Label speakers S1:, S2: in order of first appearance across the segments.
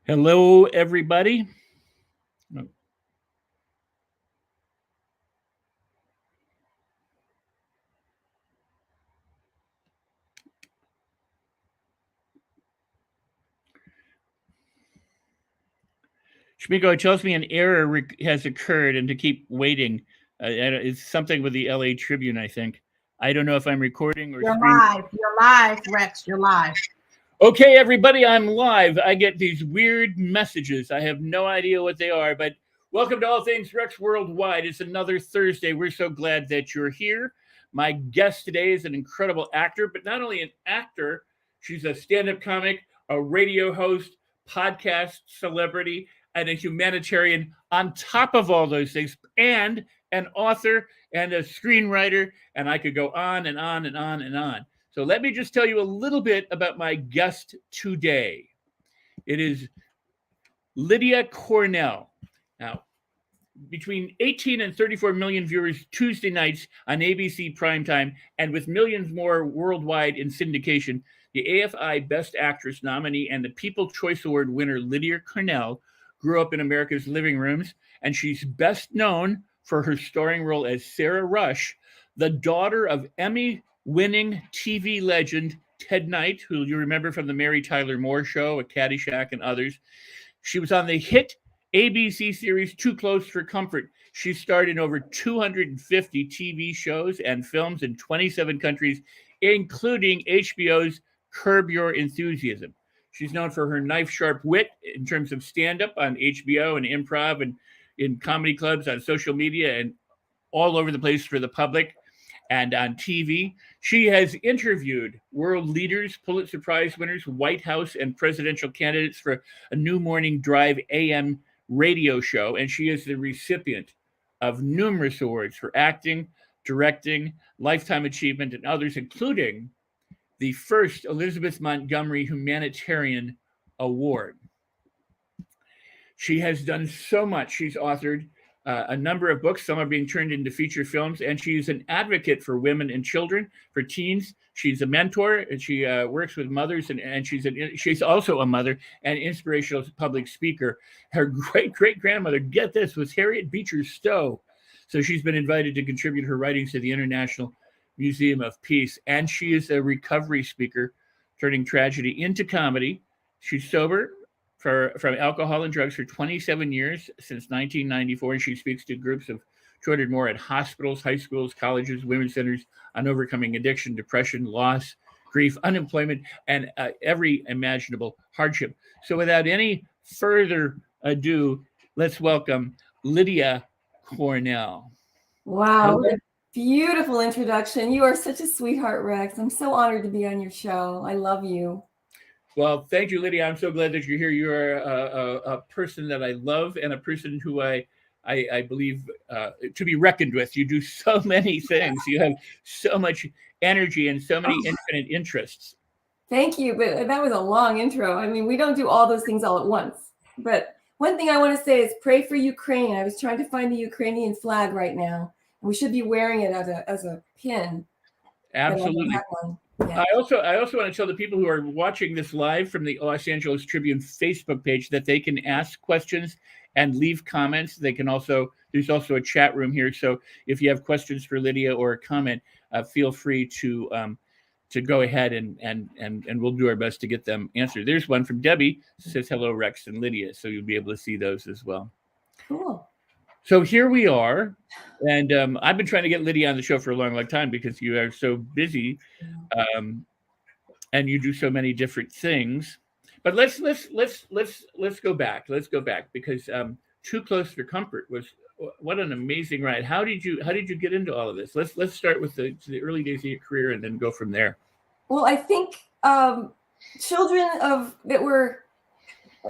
S1: Hello, everybody. Oh, Shmiko, it tells me an error has occurred and to keep waiting. It's something with the LA Tribune, I think. I don't know if I'm recording or
S2: You're
S1: screen.
S2: live. You're live, Rex. You're live.
S1: Okay, everybody, I'm live. I get these weird messages. I have no idea what they are, but welcome to All Things Rex Worldwide. It's another Thursday. We're so glad that you're here. My guest today is an incredible actor, but not only an actor, she's a stand up comic, a radio host, podcast celebrity, and a humanitarian on top of all those things, and an author and a screenwriter. And I could go on and on and on and on. So let me just tell you a little bit about my guest today. It is Lydia Cornell. Now, between 18 and 34 million viewers Tuesday nights on ABC primetime, and with millions more worldwide in syndication, the AFI Best Actress nominee and the People's Choice Award winner Lydia Cornell grew up in America's living rooms, and she's best known for her starring role as Sarah Rush, the daughter of Emmy-winning TV legend Ted Knight, who you remember from the Mary Tyler Moore Show, A Caddyshack, and others. She was on the hit ABC series Too Close for Comfort. She starred in over 250 TV shows and films in 27 countries, including HBO's Curb Your Enthusiasm. She's known for her knife sharp wit in terms of stand up on HBO and improv and in comedy clubs, on social media, and all over the place for the public and on TV. She has interviewed world leaders, Pulitzer Prize winners, White House and presidential candidates for a New Morning Drive AM radio show, and she is the recipient of numerous awards for acting, directing, lifetime achievement, and others, including the first Elizabeth Montgomery Humanitarian Award. She has done so much. She's authored a number of books. Some are being turned into feature films, and she's an advocate for women and children, for teens. She's a mentor, and she works with mothers, and she's also a mother and inspirational public speaker. Her great great grandmother, get this, was Harriet Beecher Stowe. So she's been invited to contribute her writings to the International Museum of Peace, and she is a recovery speaker, turning tragedy into comedy. She's sober from alcohol and drugs for 27 years since 1994, and she speaks to groups of 200 more at hospitals, high schools, colleges, women's centers on overcoming addiction, depression, loss, grief, unemployment, and every imaginable hardship. So, without any further ado, let's welcome Lydia Cornell.
S3: Wow, what a beautiful introduction. You are such a sweetheart, Rex. I'm so honored to be on your show. I love you.
S1: Well, thank you, Lydia. I'm so glad that you're here. You're a person that I love and a person who I believe to be reckoned with. You do so many things. You have so much energy and so many infinite interests.
S3: Thank you, but that was a long intro. I mean, we don't do all those things all at once. But one thing I want to say is pray for Ukraine. I was trying to find the Ukrainian flag right now. We should be wearing it as a pin.
S1: Absolutely.
S3: Yeah.
S1: I also want to tell the people who are watching this live from the Los Angeles Tribune Facebook page that they can ask questions and leave comments. They can also, there's also a chat room here. So if you have questions for Lydia or a comment, feel free to go ahead and we'll do our best to get them answered. There's one from Debbie, says hello Rex and Lydia, so you'll be able to see those as well.
S3: Cool.
S1: So here we are, and I've been trying to get Lydia on the show for a long time because you are so busy, and you do so many different things. But let's go back. Let's go back because Too Close for Comfort was what an amazing ride. How did you get into all of this? Let's start with the early days of your career and then go from there.
S3: Well, I think children that were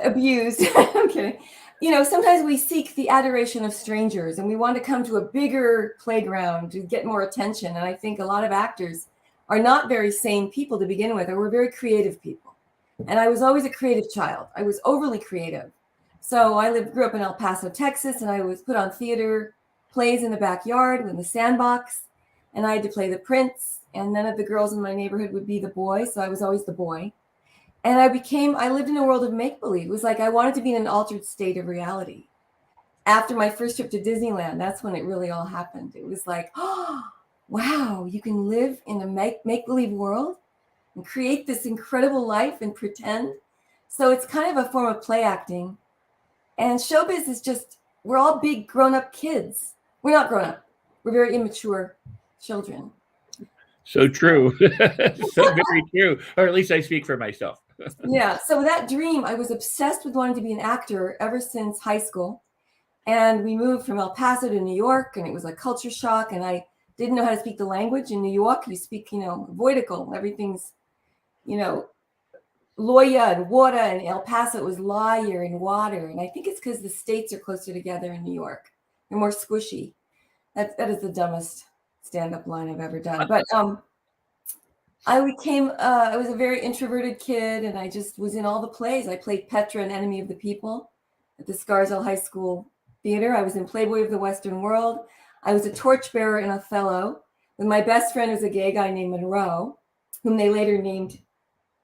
S3: abused. I'm kidding. You know, sometimes we seek the adoration of strangers and we want to come to a bigger playground to get more attention. And I think a lot of actors are not very sane people to begin with, or we're very creative people. And I was always a creative child. I was overly creative. So I grew up in El Paso, Texas, and I was put on theater plays in the backyard in the sandbox. And I had to play the prince, and none of the girls in my neighborhood would be the boy. So I was always the boy. And I lived in a world of make-believe. It was like I wanted to be in an altered state of reality. After my first trip to Disneyland, that's when it really all happened. It was like, oh, wow, you can live in a make-believe world and create this incredible life and pretend. So it's kind of a form of play acting. And showbiz is just, we're all big grown-up kids. We're not grown-up. We're very immature children.
S1: So true. So very true. Or at least I speak for myself.
S3: Yeah. So that dream, I was obsessed with wanting to be an actor ever since high school. And we moved from El Paso to New York, and it was a culture shock. And I didn't know how to speak the language. In New York, you speak, Voidical. Everything's, Loya and water, and El Paso, it was liar and water. And I think it's because the states are closer together in New York. They're more squishy. That is the dumbest stand-up line I've ever done. But I was a very introverted kid, and I just was in all the plays. I played Petra in Enemy of the People at the Scarsdale High School Theater. I was in Playboy of the Western World. I was a torchbearer in Othello with my best friend, who's a gay guy named Monroe, whom they later named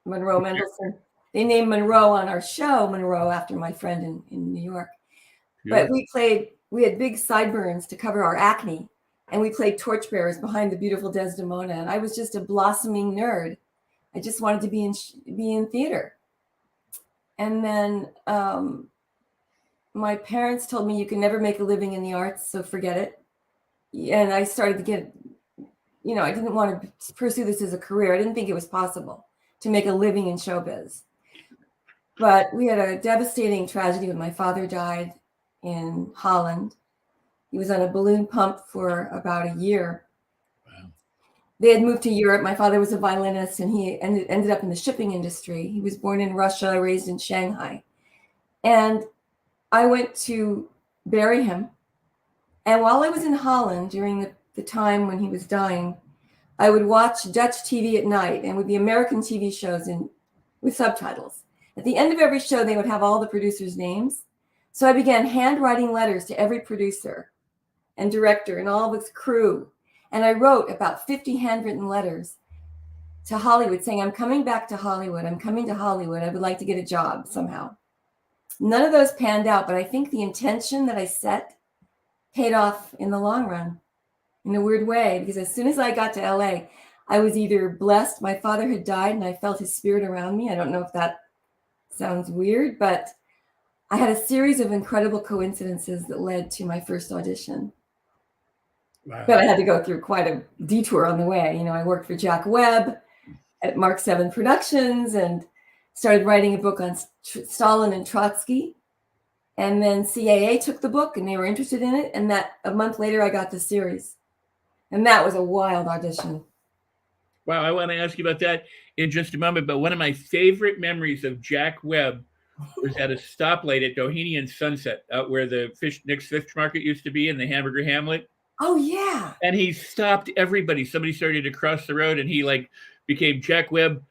S3: Monroe Mendelsohn. They named Monroe on our show, Monroe, after my friend in New York. Yeah. But we had big sideburns to cover our acne, and we played torchbearers behind the beautiful Desdemona. And I was just a blossoming nerd. I just wanted to be in theater. And then my parents told me, you can never make a living in the arts, so forget it. And I started to get, I didn't want to pursue this as a career. I didn't think it was possible to make a living in showbiz. But we had a devastating tragedy when my father died in Holland. He was on a balloon pump for about a year. Wow. They had moved to Europe. My father was a violinist, and he ended up in the shipping industry. He was born in Russia, raised in Shanghai. And I went to bury him. And while I was in Holland during the time when he was dying, I would watch Dutch TV at night, and with the American TV shows with subtitles. At the end of every show, they would have all the producers' names. So I began handwriting letters to every producer and director and all of its crew. And I wrote about 50 handwritten letters to Hollywood saying, I'm coming back to Hollywood. I'm coming to Hollywood. I would like to get a job somehow. None of those panned out, but I think the intention that I set paid off in the long run in a weird way, because as soon as I got to LA, I was either blessed. My father had died and I felt his spirit around me. I don't know if that sounds weird, but I had a series of incredible coincidences that led to my first audition. Wow. But I had to go through quite a detour on the way. I worked for Jack Webb at Mark 7 Productions and started writing a book on Stalin and Trotsky. And then CAA took the book and they were interested in it. And that a month later, I got the series. And that was a wild audition.
S1: Wow, I want to ask you about that in just a moment. But one of my favorite memories of Jack Webb was at a stoplight at Doheny and Sunset, out where the Nick's Fish Market used to be in the Hamburger Hamlet.
S3: Oh, yeah.
S1: And he stopped everybody. Somebody started to cross the road and he became Jack Webb,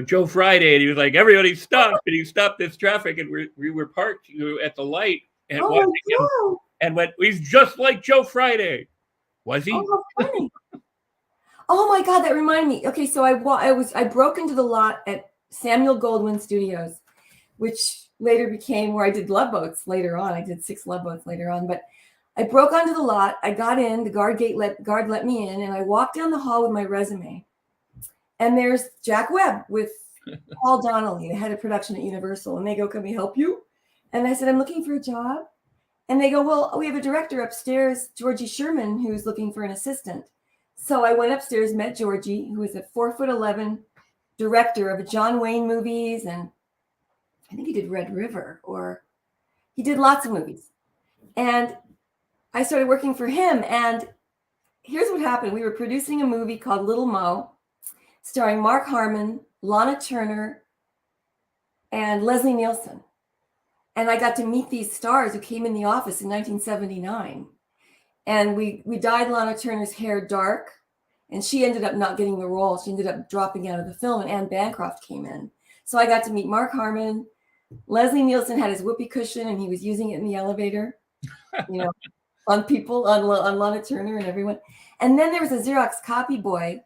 S1: Joe Friday. And he was like, everybody stop. And he stopped this traffic. And we were parked at the light and watching him and went, he's just like Joe Friday. Was he?
S3: Oh, how funny. Oh my God, that reminded me. Okay, so I broke into the lot at Samuel Goldwyn Studios, which later became where I did Love Boats later on. I did 6 Love Boats later on, but I broke onto the lot. I got in, the guard let me in, and I walked down the hall with my resume. And there's Jack Webb with Paul Donnelly, the head of production at Universal. And they go, can we help you? And I said, I'm looking for a job. And they go, well, we have a director upstairs, Georgie Sherman, who's looking for an assistant. So I went upstairs, met Georgie, who is a 4'11" director of John Wayne movies. And I think he did Red River, or he did lots of movies. And I started working for him. And here's what happened. We were producing a movie called Little Mo, starring Mark Harmon, Lana Turner, and Leslie Nielsen. And I got to meet these stars who came in the office in 1979. And we dyed Lana Turner's hair dark, and she ended up not getting the role. She ended up dropping out of the film, and Anne Bancroft came in. So I got to meet Mark Harmon. Leslie Nielsen had his whoopee cushion, and he was using it in the elevator, on people, on Lana Turner and everyone. And then there was a Xerox copy boy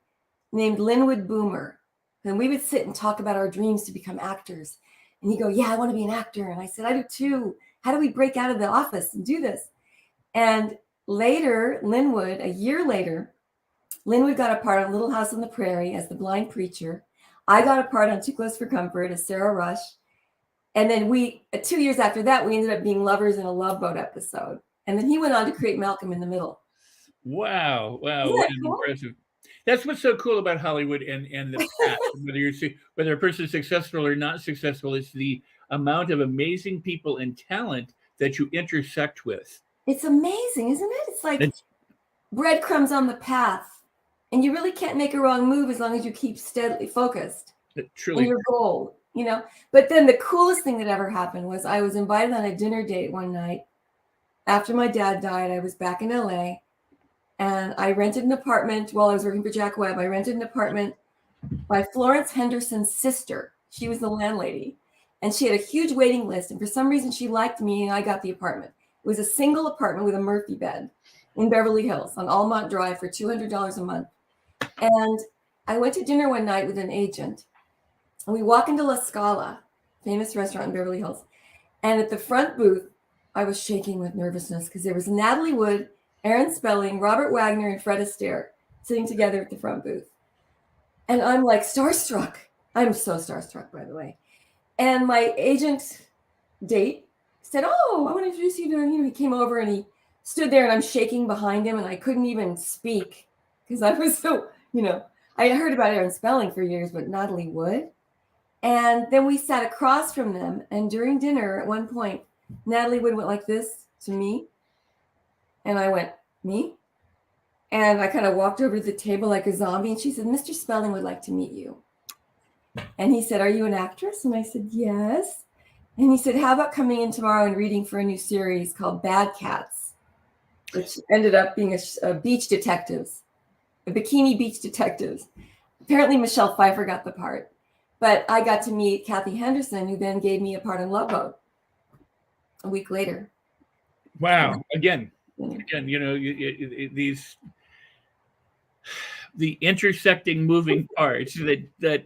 S3: named Linwood Boomer. And we would sit and talk about our dreams to become actors. And he'd go, yeah, I want to be an actor. And I said, I do too. How do we break out of the office and do this? And later, a year later, Linwood got a part on Little House on the Prairie as the blind preacher. I got a part on Too Close for Comfort as Sarah Rush. And then 2 years after that, we ended up being lovers in a Love Boat episode. And then he went on to create Malcolm in the Middle.
S1: Wow.
S3: Isn't
S1: What
S3: that
S1: an
S3: cool?
S1: impressive. That's what's so cool about Hollywood and the path. Whether a person is successful or not successful, it's the amount of amazing people and talent that you intersect with.
S3: It's amazing, isn't it? It's like
S1: It's
S3: breadcrumbs on the path. And you really can't make a wrong move as long as you keep steadily focused on
S1: truly.
S3: your goal, you know? But then the coolest thing that ever happened was I was invited on a dinner date one night. After my dad died, I was back in LA. And I rented an apartment while I was working for Jack Webb. I rented an apartment by Florence Henderson's sister. She was the landlady. And she had a huge waiting list. And for some reason, she liked me, and I got the apartment. It was a single apartment with a Murphy bed in Beverly Hills on Almont Drive for $200 a month. And I went to dinner one night with an agent. And we walk into La Scala, famous restaurant in Beverly Hills. And at the front booth, I was shaking with nervousness because there was Natalie Wood, Aaron Spelling, Robert Wagner, and Fred Astaire sitting together at the front booth. And I'm like starstruck. I'm so starstruck, by the way. And my agent date said, oh, I want to introduce you to, he came over and he stood there and I'm shaking behind him and I couldn't even speak because I was so, I had heard about Aaron Spelling for years, but Natalie Wood. And then we sat across from them. And during dinner at one point, Natalie Wood went like this to me. And I went, me? And I kind of walked over to the table like a zombie. And she said, Mr. Spelling would like to meet you. And he said, are you an actress? And I said, yes. And he said, how about coming in tomorrow and reading for a new series called Bad Cats, which ended up being a beach detectives, a bikini beach detectives. Apparently Michelle Pfeiffer got the part. But I got to meet Kathy Henderson, who then gave me a part on Love Boat a week later.
S1: Wow. Again, the intersecting moving parts that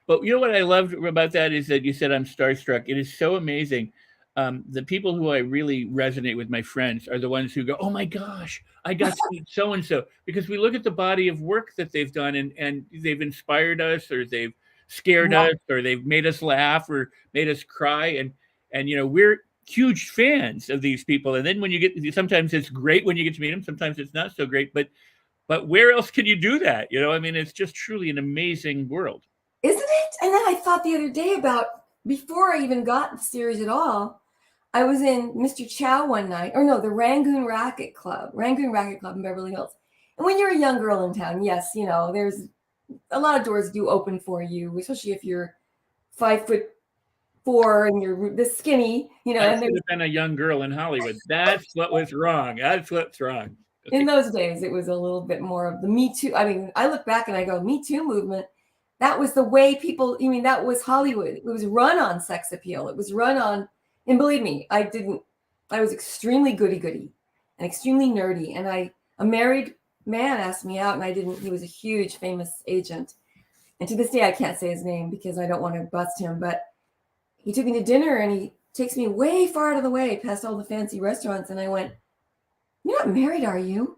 S1: but you know what I loved about that is that you said I'm starstruck. It is so amazing. The people who I really resonate with, my friends, are the ones who go, oh my gosh, I got to meet so and so, because we look at the body of work that they've done and they've inspired us, or they've scared us, or they've made us laugh or made us cry, and we're huge fans of these people. And then when you get, sometimes it's great when you get to meet them, sometimes it's not so great, but where else can you do that? It's just truly an amazing world.
S3: Isn't it? And then I thought the other day about, before I even got the series at all, I was in Mr. Chow one night, the Rangoon Racket Club in Beverly Hills. And when you're a young girl in town, yes, there's a lot of doors do open for you, especially if you're 5'4" and you're this skinny,
S1: I should have been a young girl in Hollywood. That's what was wrong. That's what's wrong.
S3: Okay. In those days, it was a little bit more of the Me Too. I mean, I look back and I go, Me Too movement. That was the way people, that was Hollywood. It was run on sex appeal. It was run on, and believe me, I was extremely goody-goody and extremely nerdy. And a married man asked me out and I didn't. He was a huge, famous agent. And to this day, I can't say his name because I don't want to bust him. But he took me to dinner and he takes me way far out of the way past all the fancy restaurants. And I went, you're not married, are you?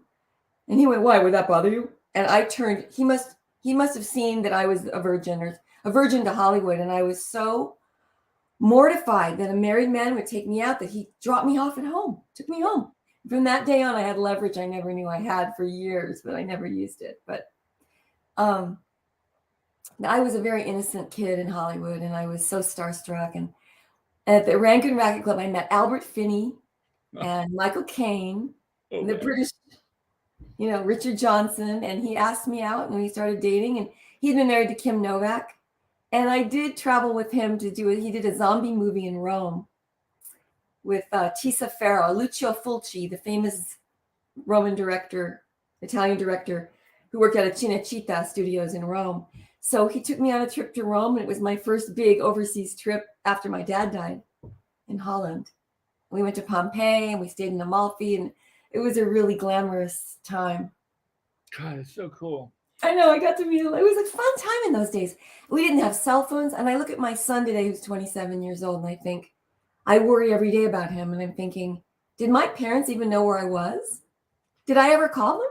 S3: And he went, why, would that bother you? And I turned, he must have seen that I was a virgin to Hollywood. And I was so mortified that a married man would take me out that he dropped me off at home, took me home. From that day on, I had leverage I never knew I had for years, but I never used it. But I was a very innocent kid in Hollywood, and I was so starstruck. And at the Rangoon Racket Club, I met Albert Finney and Michael Caine, and the British, Richard Johnson. And he asked me out, and we started dating. And he'd been married to Kim Novak. And I did travel with him he did a zombie movie in Rome with Tisa Farrow, Lucio Fulci, the famous Italian director who worked at Cinecittà Studios in Rome. So he took me on a trip to Rome, and it was my first big overseas trip after my dad died in Holland. We went to Pompeii and we stayed in Amalfi, and it was a really glamorous time.
S1: God, it's so cool.
S3: I know. I got to meet. It was a fun time in those days. We didn't have cell phones, and I look at my son today, who's 27 years old, and I think I worry every day about him. And I'm thinking, did my parents even know where I was? Did I ever call them?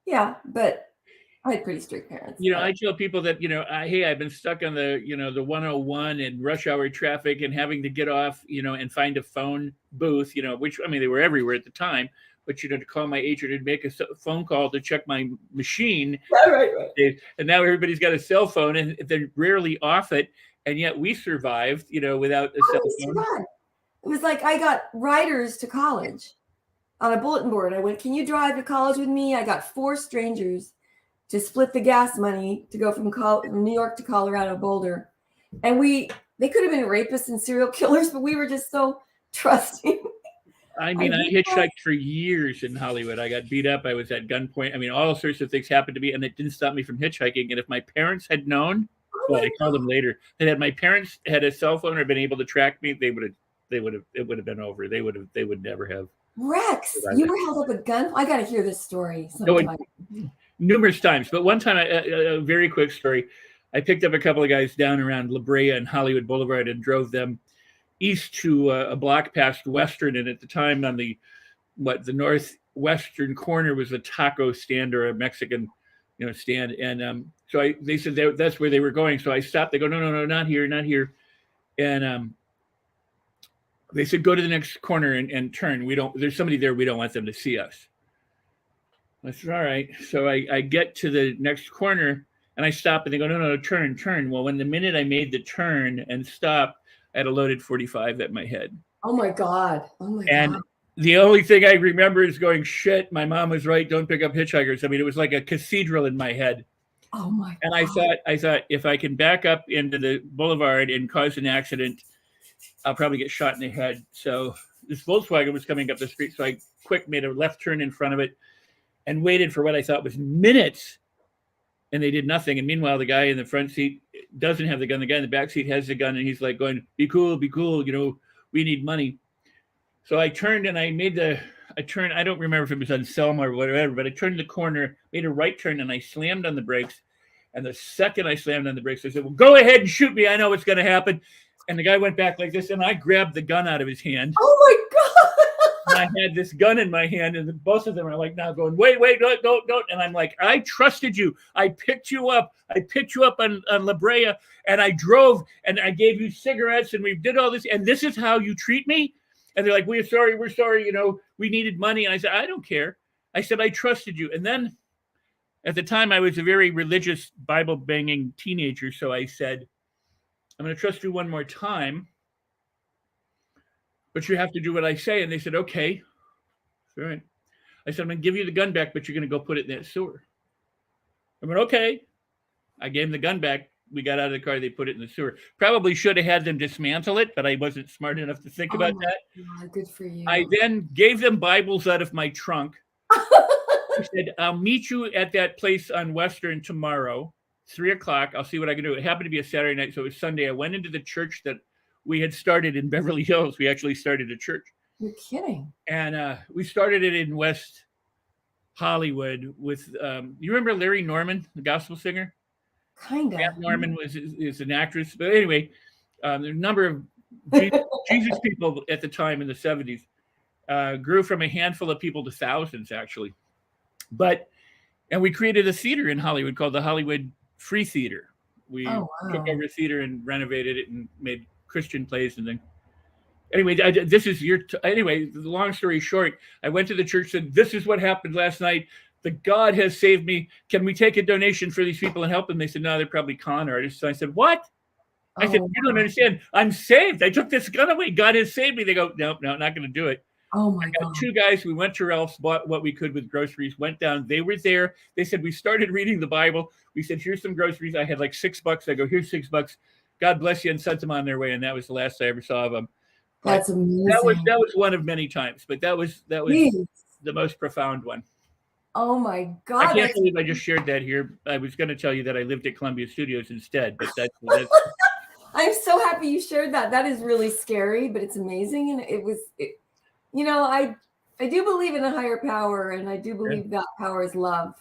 S3: Yeah, but I had pretty strict parents.
S1: I tell people that, hey, I've been stuck on the, the 101 and rush hour traffic and having to get off, and find a phone booth, which, I mean, they were everywhere at the time, but, to call my agent and make a phone call to check my machine.
S3: Right.
S1: And now everybody's got a cell phone and they're rarely off it. And yet we survived, without a cell phone.
S3: It was like I got riders to college on a bulletin board. I went, can you drive to college with me? I got 4 strangers to split the gas money to go from New York to Colorado Boulder. And they could have been rapists and serial killers, but we were just so trusting.
S1: I mean, I hitchhiked for years in Hollywood. I got beat up. I was at gunpoint. I mean, all sorts of things happened to me, and it didn't stop me from hitchhiking. And if my parents had known, I called them later, that had my parents had a cell phone or been able to track me, it would have been over. They would never have.
S3: Rex, you were held up a gun. I got to hear this story sometime.
S1: Numerous times, but one time, a very quick story. I picked up a couple of guys down around La Brea and Hollywood Boulevard and drove them east to a block past Western. And at the time, on the northwestern corner was a taco stand or a Mexican, stand. And so they said that's where they were going. So I stopped. They go, no, not here, not here. And they said, go to the next corner and turn. There's somebody there. We don't want them to see us. I said, all right. So I get to the next corner and I stop and they go, no, turn. Well, when the minute I made the turn and stopped, I had a loaded 45 at my head.
S3: Oh my God.
S1: And the only thing I remember is going, shit, my mom was right. Don't pick up hitchhikers. I mean, it was like a cathedral in my head.
S3: Oh my God.
S1: And I thought if I can back up into the boulevard and cause an accident, I'll probably get shot in the head. So this Volkswagen was coming up the street. So I made a left turn in front of it and waited for what I thought was minutes. And they did nothing. And meanwhile, the guy in the front seat doesn't have the gun. The guy in the back seat has the gun. And he's like going, be cool. We need money. So I turned and I made a turn. I don't remember if it was on Selma or whatever, but I turned the corner, made a right turn, and I slammed on the brakes. And the second I slammed on the brakes, I said, well, go ahead and shoot me. I know what's going to happen. And the guy went back like this, and I grabbed the gun out of his hand.
S3: Oh my God.
S1: And I had this gun in my hand, and both of them are like now going, wait, don't. And I'm like, I trusted you. I picked you up. On La Brea, and I drove, and I gave you cigarettes, and we did all this, and this is how you treat me? And they're like, we're sorry. We needed money. And I said, I don't care. I said, I trusted you. And then at the time, I was a very religious, Bible-banging teenager, so I said, I'm going to trust you one more time, but you have to do what I say. And they said, okay. All right. I said, I'm going to give you the gun back, but you're going to go put it in that sewer. I went, okay. I gave them the gun back. We got out of the car. They put it in the sewer. Probably should have had them dismantle it, but I wasn't smart enough to think about that.
S3: God, good for you.
S1: I then gave them Bibles out of my trunk. I said, I'll meet you at that place on Western tomorrow, 3:00. I'll see what I can do. It happened to be a Saturday night, so it was Sunday. I went into the church that we had started in Beverly Hills. We actually started a church.
S3: You're kidding.
S1: And we started it in West Hollywood with, you remember Larry Norman, the gospel singer?
S3: Kind of.
S1: Matt Norman is an actress. But anyway, the number of Jesus people at the time in the 70s grew from a handful of people to thousands, actually. And we created a theater in Hollywood called the Hollywood Free Theater. We took over a theater and renovated it and made Christian plays and then. Anyway, anyway, the long story short, I went to the church and said, this is what happened last night. The God has saved me. Can we take a donation for these people and help them? They said, no, they're probably con artists. So I said, what? I said, you don't understand. I'm saved. I took this gun away. God has saved me. They go, no, not going to do it.
S3: Oh my God.
S1: 2 guys. We went to Ralph's, bought what we could with groceries, went down. They were there. They said, we started reading the Bible. We said, here's some groceries. I had like $6. I go, here's $6. God bless you, and sent them on their way. And that was the last I ever saw of them.
S3: That's amazing.
S1: That was one of many times, but that was the most profound one.
S3: Oh my God.
S1: I can't believe I just shared that here. I was going to tell you that I lived at Columbia Studios instead, but that's
S3: I'm so happy you shared that. That is really scary, but it's amazing. And I do believe in a higher power, and I do believe that power is love.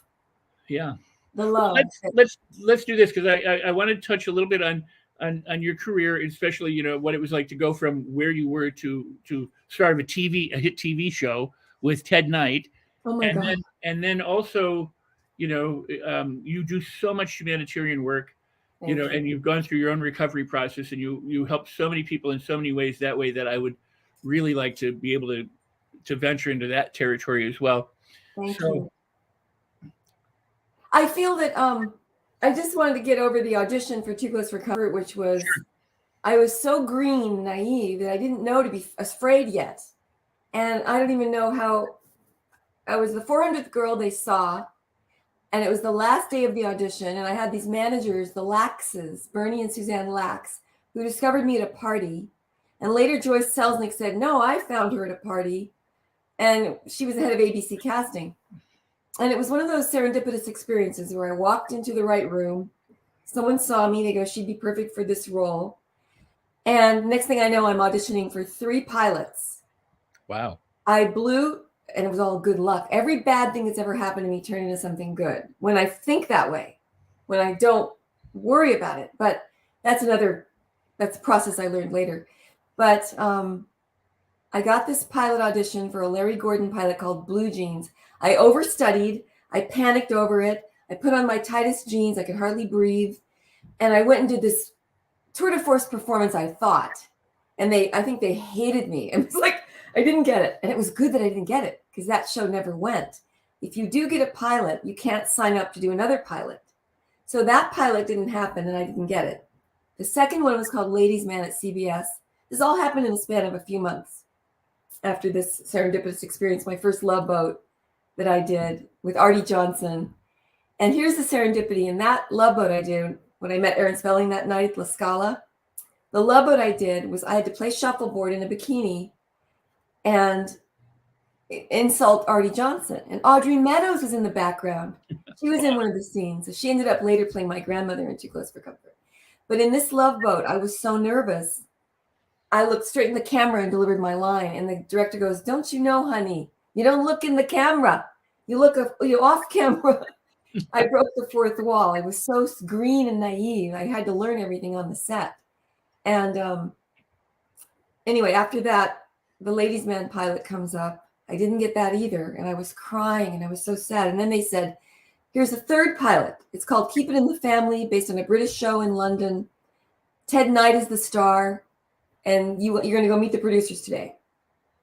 S1: Yeah.
S3: the
S1: Well,
S3: love.
S1: let's do this, because I want to touch a little bit on your career, especially what it was like to go from where you were to start of a hit TV show with Ted Knight,
S3: Oh my God.
S1: and then also you do so much humanitarian work,
S3: Thank you.
S1: and you've gone through your own recovery process, and you help so many people in so many ways that way, that I would really like to be able to venture into that territory as well.
S3: Thank
S1: So
S3: you. I feel that I just wanted to get over the audition for Too Close for Comfort, which was, I was so green and naive that I didn't know to be afraid yet. And I don't even know how. I was the 400th girl they saw, and it was the last day of the audition, and I had these managers, the Laxes, Bernie and Suzanne Lax, who discovered me at a party. And later Joyce Selznick said, no, I found her at a party. And she was the head of ABC casting. And it was one of those serendipitous experiences where I walked into the right room. Someone saw me. They go, she'd be perfect for this role. And next thing I know, I'm auditioning for 3 pilots.
S1: wow.
S3: I blew, and it was all good luck. Every bad thing that's ever happened to me turned into something good when I think that way, when I don't worry about it. But that's a process I learned later. But I got this pilot audition for a Larry Gordon pilot called Blue Jeans. I overstudied. I panicked over it. I put on my tightest jeans. I could hardly breathe. And I went and did this tour de force performance, I thought. And I think they hated me. It was like, I didn't get it. And it was good that I didn't get it, because that show never went. If you do get a pilot, you can't sign up to do another pilot. So that pilot didn't happen, and I didn't get it. The second one was called Ladies' Man at CBS. This all happened in the span of a few months after this serendipitous experience, my first Love Boat that I did with Artie Johnson. And here's the serendipity. In that Love Boat I did, when I met Aaron Spelling that night at La Scala, the Love Boat I did was I had to play shuffleboard in a bikini and insult Artie Johnson. And Audrey Meadows was in the background. She was in one of the scenes. So she ended up later playing my grandmother in Too Close for Comfort. But in this Love Boat, I was so nervous. I looked straight in the camera and delivered my line. And the director goes, don't you know, honey, you don't look in the camera. You look off camera. I broke the fourth wall. I was so green and naive. I had to learn everything on the set. And anyway, after that, the Ladies' Man pilot comes up. I didn't get that either. And I was crying and I was so sad. And then they said, here's a third pilot. It's called Keep It in the Family, based on a British show in London. Ted Knight is the star. And you're going to go meet the producers today.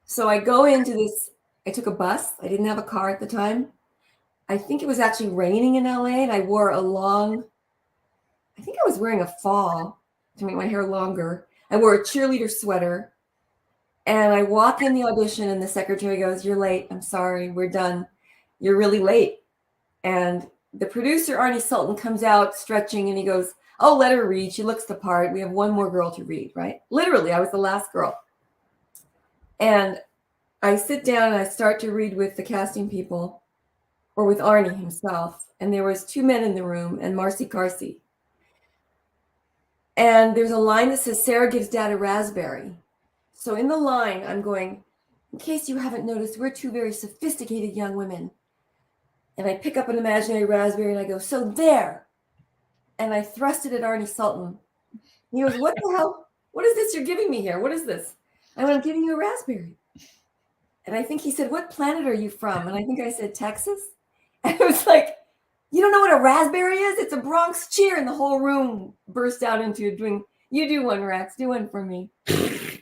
S3: So I go into this. I took a bus. I didn't have a car at the time. I think it was actually raining in LA, and I wore I think I was wearing a fall to make my hair longer. I wore a cheerleader sweater, and I walk in the audition, and the secretary goes, you're late. I'm sorry. We're done. You're really late. And the producer, Arnie Sultan, comes out stretching, and he goes, oh, let her read. She looks the part. We have one more girl to read, right? Literally, I was the last girl. And I sit down, and I start to read with the casting people, or with Arnie himself. And there was 2 men in the room and Marcy Carsey. And there's a line that says, Sarah gives Dad a raspberry. So in the line, I'm going, in case you haven't noticed, we're 2 very sophisticated young women. And I pick up an imaginary raspberry and I go, so there. And I thrust it at Arnie Sultan. He goes, what the hell? What is this you're giving me here? What is this? I went, I'm giving you a raspberry. And I think he said, what planet are you from? And I think I said, Texas. And it was like, you don't know what a raspberry is? It's a Bronx cheer. And the whole room burst out into you do one, Rex, do one for me. That's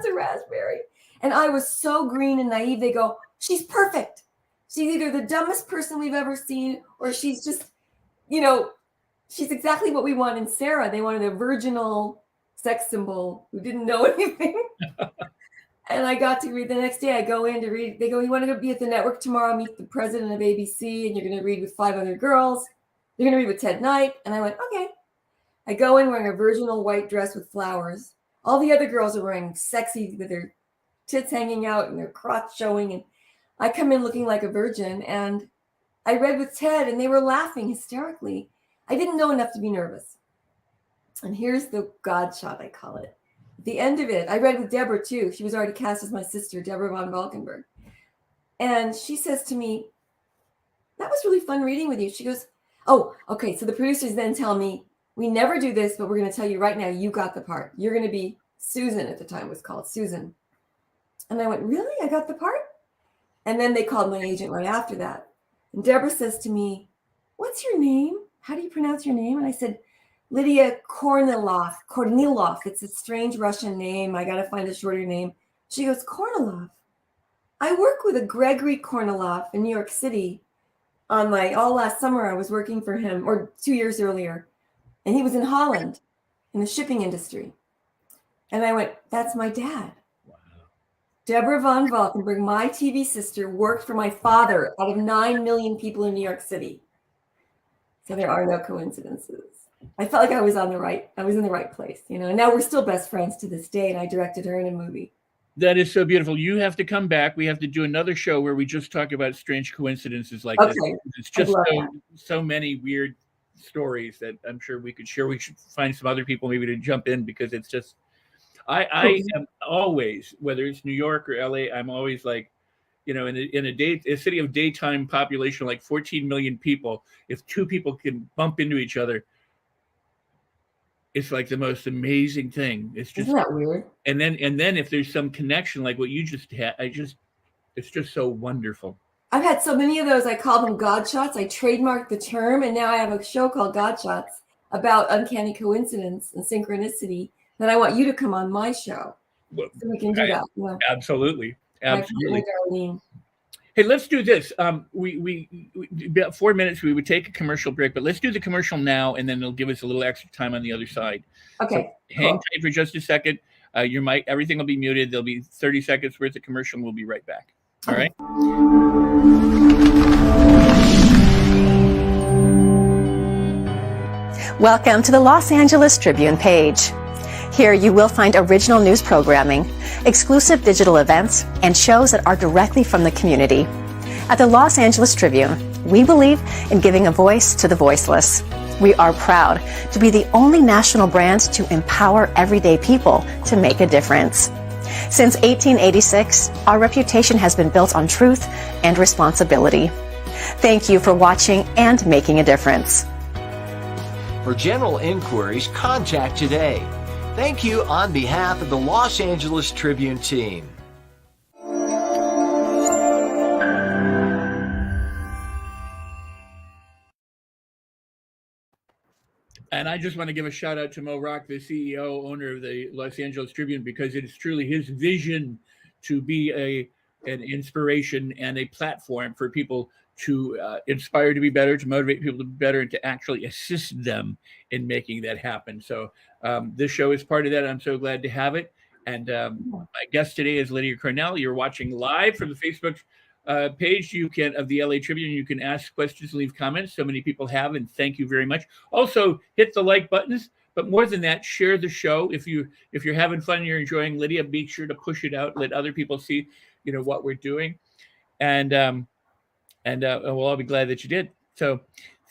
S3: a raspberry. And I was so green and naive. They go, she's perfect. She's either the dumbest person we've ever seen, or she's just, she's exactly what we want in Sarah. They wanted a virginal sex symbol who didn't know anything. And I got to read the next day. I go in to read. They go, you want to be at the network tomorrow, meet the president of ABC, and you're going to read with 5 other girls. You're going to read with Ted Knight. And I went, okay. I go in wearing a virginal white dress with flowers. All the other girls are wearing sexy with their tits hanging out and their crotch showing. And I come in looking like a virgin. And I read with Ted, and they were laughing hysterically. I didn't know enough to be nervous. And here's the God shot, I call it. At the end of it, I read with Deborah too. She was already cast as my sister, Deborah von Valkenburg. And she says to me, that was really fun reading with you. She goes, oh, okay. So the producers then tell me, we never do this, but we're going to tell you right now, you got the part. You're going to be Susan. At the time it was called Susan. And I went, really? I got the part? And then they called my agent right after that. And Deborah says to me, what's your name? How do you pronounce your name? And I said, Lydia Kornilov. It's a strange Russian name. I got to find a shorter name. She goes, Kornilov. I work with a Gregory Kornilov in New York City. On all last summer, I was working for him, or 2 years earlier. And he was in Holland in the shipping industry. And I went, that's my dad. Wow. Deborah von Valkenburg, my TV sister, worked for my father out of 9 million people in New York City. So there are no coincidences. I felt like I was in the right place, and now we're still best friends to this day. And I directed her in a movie.
S1: That is so beautiful. You have to come back. We have to do another show where we just talk about strange coincidences like this. It's just so many weird stories that I'm sure we could share. We should find some other people maybe to jump in, because it's just, I am always, whether it's New York or LA, I'm always like, in a city of daytime population, like 14 million people, if two people can bump into each other, it's like the most amazing thing. It's just,
S3: isn't that weird?
S1: And then if there's some connection like what you just had, it's just so wonderful.
S3: I've had so many of those. I call them God shots. I trademarked the term, and now I have a show called God Shots about uncanny coincidence and synchronicity. That I want you to come on my show, so we can do that. Yeah.
S1: Absolutely. Hey, let's do this. We about 4 minutes. We would take a commercial break, but let's do the commercial now, and then it'll give us a little extra time on the other side.
S3: Okay.
S1: So hang tight for just a second. Your mic, everything will be muted. There'll be 30 seconds worth of commercial, and we'll be right back. All right.
S4: Welcome to the Los Angeles Tribune page. Here you will find original news programming, exclusive digital events, and shows that are directly from the community. At the Los Angeles Tribune, we believe in giving a voice to the voiceless. We are proud to be the only national brand to empower everyday people to make a difference. Since 1886, our reputation has been built on truth and responsibility. Thank you for watching and making a difference.
S5: For general inquiries, contact today. Thank you on behalf of the Los Angeles Tribune team.
S1: And I just want to give a shout out to Mo Rock, the CEO, owner of the Los Angeles Tribune, because it is truly his vision to be an inspiration and a platform for people to inspire to be better, to motivate people to be better, and to actually assist them in making that happen. So this show is part of that. I'm so glad to have it. And my guest today is Lydia Cornell. You're watching live from the Facebook page of the LA Tribune. You can ask questions, leave comments. So many people have, and thank you very much. Also, hit the like buttons. But more than that, share the show. If you're having fun, you're enjoying Lydia, be sure to push it out. Let other people see, what we're doing. And we'll all be glad that you did. So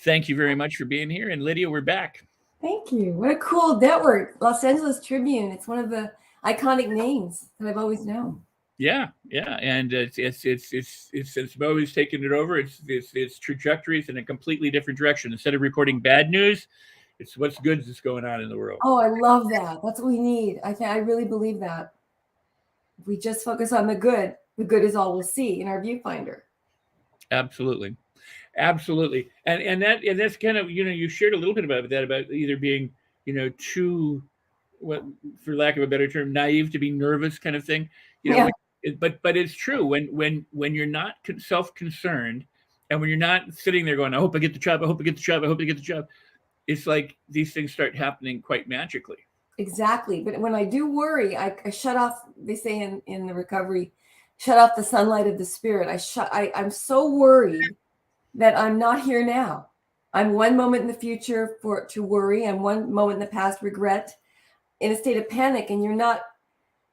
S1: thank you very much for being here. And Lydia, we're back.
S3: Thank you. What a cool network, Los Angeles Tribune. It's one of the iconic names that I've always known.
S1: Yeah. And it's Mo's taken it over. Its trajectory is in a completely different direction. Instead of reporting bad news, it's what's good that's going on in the world.
S3: Oh, I love that. That's what we need. I really believe that. If we just focus on the good is all we'll see in our viewfinder.
S1: Absolutely. And that's kind of, you shared a little bit about that, about either being, too, what, for lack of a better term, naive to be nervous kind of thing.
S3: Yeah.
S1: But it's true when you're not self-concerned, and when you're not sitting there going, I hope I get the job. It's like these things start happening quite magically.
S3: Exactly. But when I do worry, I shut off, they say in the recovery, shut off the sunlight of the spirit. I'm so worried that I'm not here now. I'm one moment in the future to worry. I'm one moment in the past, regret, in a state of panic. And you're not,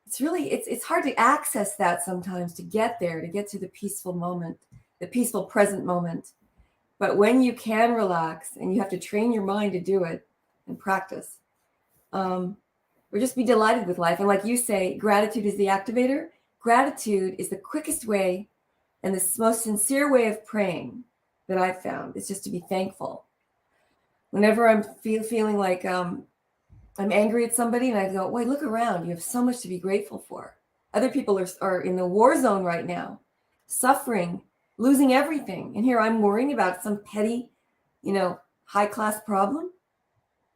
S3: it's hard to access that sometimes, to get there, to get to the peaceful moment, the peaceful present moment. But when you can relax, and you have to train your mind to do it and practice, or just be delighted with life. And like you say, gratitude is the activator. Gratitude is the quickest way and the most sincere way of praying that I've found. It's just to be thankful. Whenever I'm feeling like I'm angry at somebody and I go, wait, look around. You have so much to be grateful for. Other people are in the war zone right now, suffering, losing everything. And here I'm worrying about some petty, high-class problem.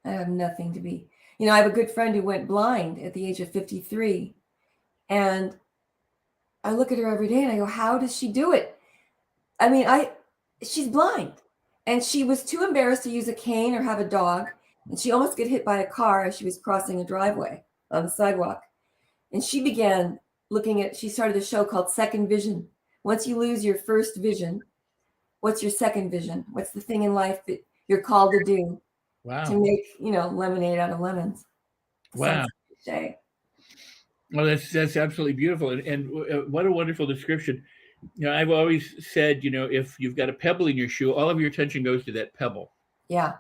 S3: I have nothing to be. I have a good friend who went blind at the age of 53. And I look at her every day and I go, how does she do it? I mean, she's blind. And she was too embarrassed to use a cane or have a dog. And she almost got hit by a car as she was crossing a driveway on the sidewalk. And she began she started a show called Second Vision. Once you lose your first vision, what's your second vision? What's the thing in life that you're called to do?
S1: Wow.
S3: To make, lemonade out of lemons.
S1: Wow. Well, that's absolutely beautiful. And what a wonderful description. I've always said, if you've got a pebble in your shoe, all of your attention goes to that pebble.
S3: Yeah.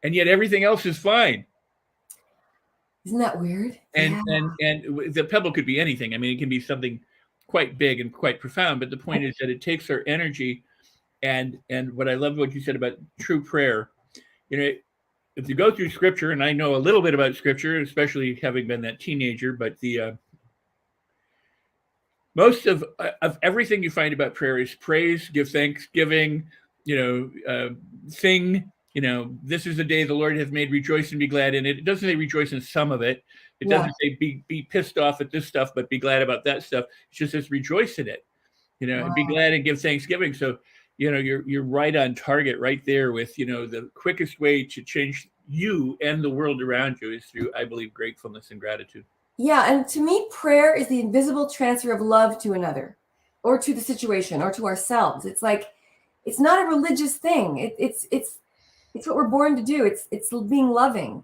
S1: And yet everything else is fine.
S3: Isn't that weird?
S1: And the pebble could be anything. I mean, it can be something quite big and quite profound. But the point is that it takes our energy. And what I love what you said about true prayer, if you go through scripture, and I know a little bit about scripture, especially having been that teenager, but the most of everything you find about prayer is praise, give thanksgiving, sing, this is the day the Lord hath made, rejoice and be glad in it. It doesn't say rejoice in some of it. It doesn't say be pissed off at this stuff, but be glad about that stuff. It just says rejoice in it, and be glad and give thanksgiving. So, you're right on target right there with, the quickest way to change you and the world around you is through, I believe, gratefulness and gratitude.
S3: Yeah. And to me, prayer is the invisible transfer of love to another or to the situation or to ourselves. It's like, it's not a religious thing. It's what we're born to do. It's being loving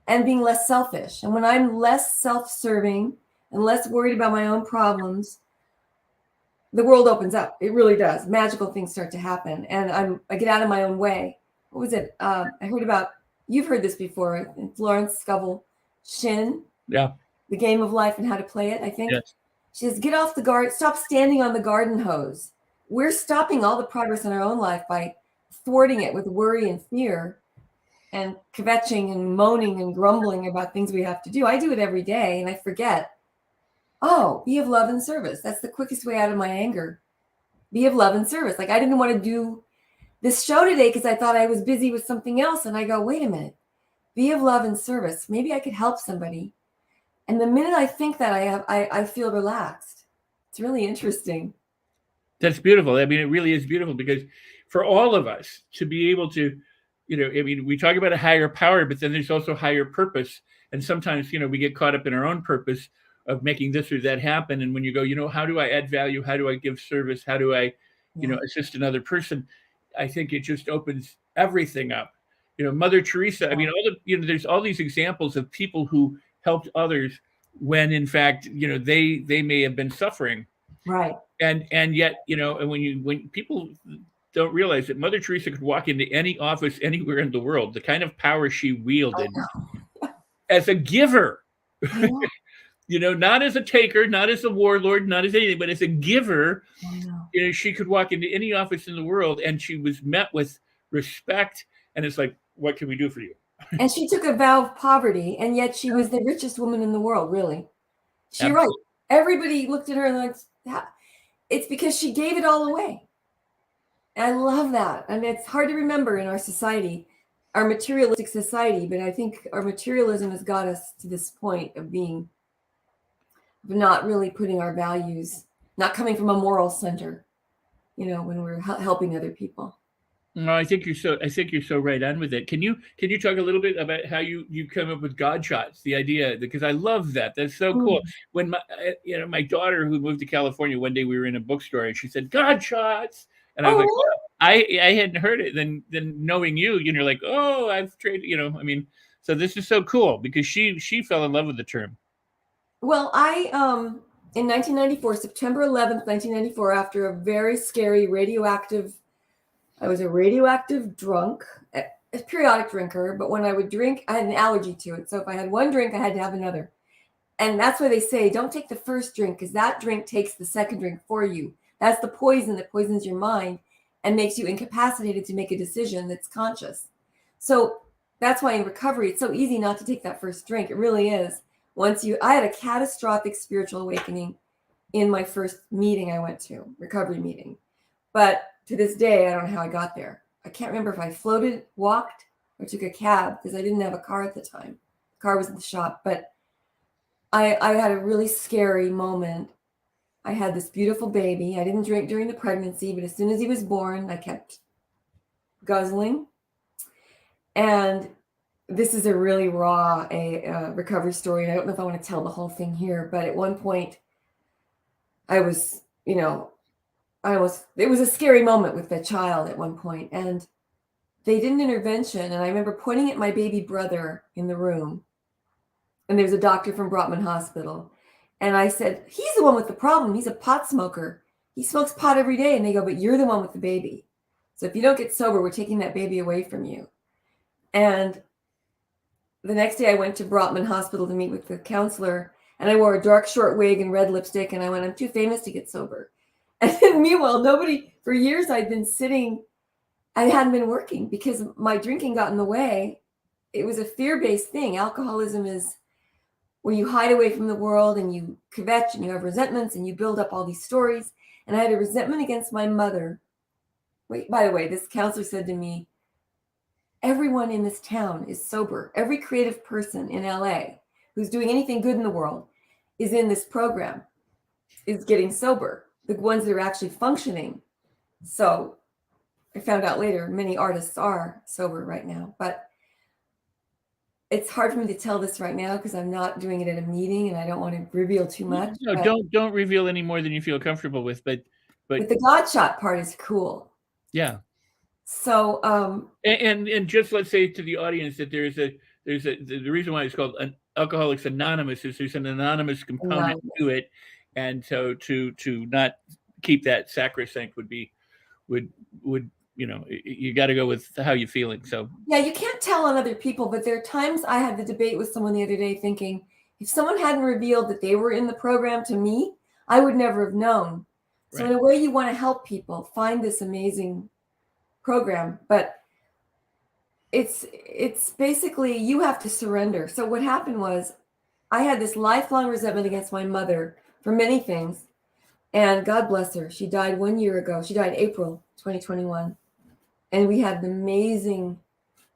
S3: and being less selfish. And when I'm less self-serving and less worried about my own problems, the world opens up. It really does. Magical things start to happen. And I get out of my own way. What was it? I heard about, you've heard this before. It's Lawrence Scovel Shin.
S1: Yeah.
S3: The Game of Life and How to Play It, I think.
S1: Yes.
S3: She says, get off the guard. Stop standing on the garden hose. We're stopping all the progress in our own life by thwarting it with worry and fear and kvetching and moaning and grumbling about things we have to do. I do it every day and I forget. Oh, be of love and service. That's the quickest way out of my anger. Be of love and service. Like I didn't want to do this show today because I thought I was busy with something else. And I go, wait a minute, be of love and service. Maybe I could help somebody. And the minute I think that I feel relaxed. It's really interesting.
S1: That's beautiful. I mean, it really is beautiful because for all of us to be able to, we talk about a higher power, but then there's also higher purpose. And sometimes, we get caught up in our own purpose of making this or that happen. And when you go, how do I add value? How do I give service? How do I, assist another person? I think it just opens everything up. Mother Teresa, I mean, there's all these examples of people who helped others when in fact, they may have been suffering.
S3: Right.
S1: And yet, when people don't realize that Mother Teresa could walk into any office anywhere in the world, the kind of power she wielded as a giver, not as a taker, not as a warlord, not as anything, but as a giver, she could walk into any office in the world and she was met with respect. And it's like, what can we do for you?
S3: And she took a vow of poverty, and yet she was the richest woman in the world, really. You're right. Everybody looked at her and like, it's because she gave it all away. And I love that. And it's hard to remember in our society, our materialistic society, but I think our materialism has got us to this point of not really putting our values, not coming from a moral center, when we're helping other people.
S1: No, I think you're so right on with it. Can you talk a little bit about how you come up with God shots, the idea, because I love that. That's so cool. When my daughter who moved to California, one day we were in a bookstore and she said, God shots. And I was like, oh, I hadn't heard it. Then knowing you're like, oh, I've traded, so this is so cool because she fell in love with the term.
S3: Well, in 1994, September 11th, 1994, after a very scary I was a radioactive drunk, a periodic drinker, but when I would drink, I had an allergy to it. So if I had one drink, I had to have another. And that's why they say, don't take the first drink because that drink takes the second drink for you. That's the poison that poisons your mind. and makes you incapacitated to make a decision that's conscious. So that's why in recovery, it's so easy not to take that first drink. It really is. I had a catastrophic spiritual awakening in my first meeting I went to, recovery meeting. But to this day, I don't know how I got there. I can't remember if I floated, walked, or took a cab because I didn't have a car at the time. The car was in the shop, but I had a really scary moment. I had this beautiful baby. I didn't drink during the pregnancy, but as soon as he was born, I kept guzzling. And this is a really raw recovery story. And I don't know if I want to tell the whole thing here, but at one point I was, it was a scary moment with the child at one point, and they did an intervention. And I remember pointing at my baby brother in the room, and there was a doctor from Brotman Hospital. And I said, he's the one with the problem. He's a pot smoker. He smokes pot every day. And they go, but you're the one with the baby. So if you don't get sober, we're taking that baby away from you. And the next day I went to Brotman Hospital to meet with the counselor, and I wore a dark short wig and red lipstick. And I went, I'm too famous to get sober. And then meanwhile, for years I'd been sitting, I hadn't been working because my drinking got in the way. It was a fear-based thing. Alcoholism is where you hide away from the world and you kvetch and you have resentments and you build up all these stories. And I had a resentment against my mother. Wait, by the way, this counselor said to me, everyone in this town is sober. Every creative person in LA who's doing anything good in the world is in this program, is getting sober. The ones that are actually functioning. So I found out later, many artists are sober right now, but it's hard for me to tell this right now because I'm not doing it at a meeting and I don't want to reveal too much.
S1: No, don't reveal any more than you feel comfortable with, but
S3: the God shot part is cool.
S1: Yeah.
S3: So
S1: and just let's say to the audience that the reason why it's called Alcoholics Anonymous is there's an anonymous component to it, and so to not keep that sacrosanct would you got to go with how you're feeling. So
S3: yeah, you can't tell on other people, but there are times I had the debate with someone the other day thinking, if someone hadn't revealed that they were in the program to me, I would never have known. So in a way, you want to help people find this amazing program, but it's basically you have to surrender. So what happened was I had this lifelong resentment against my mother for many things, and God bless her, she died 1 year ago. She died April 2021, and we had an amazing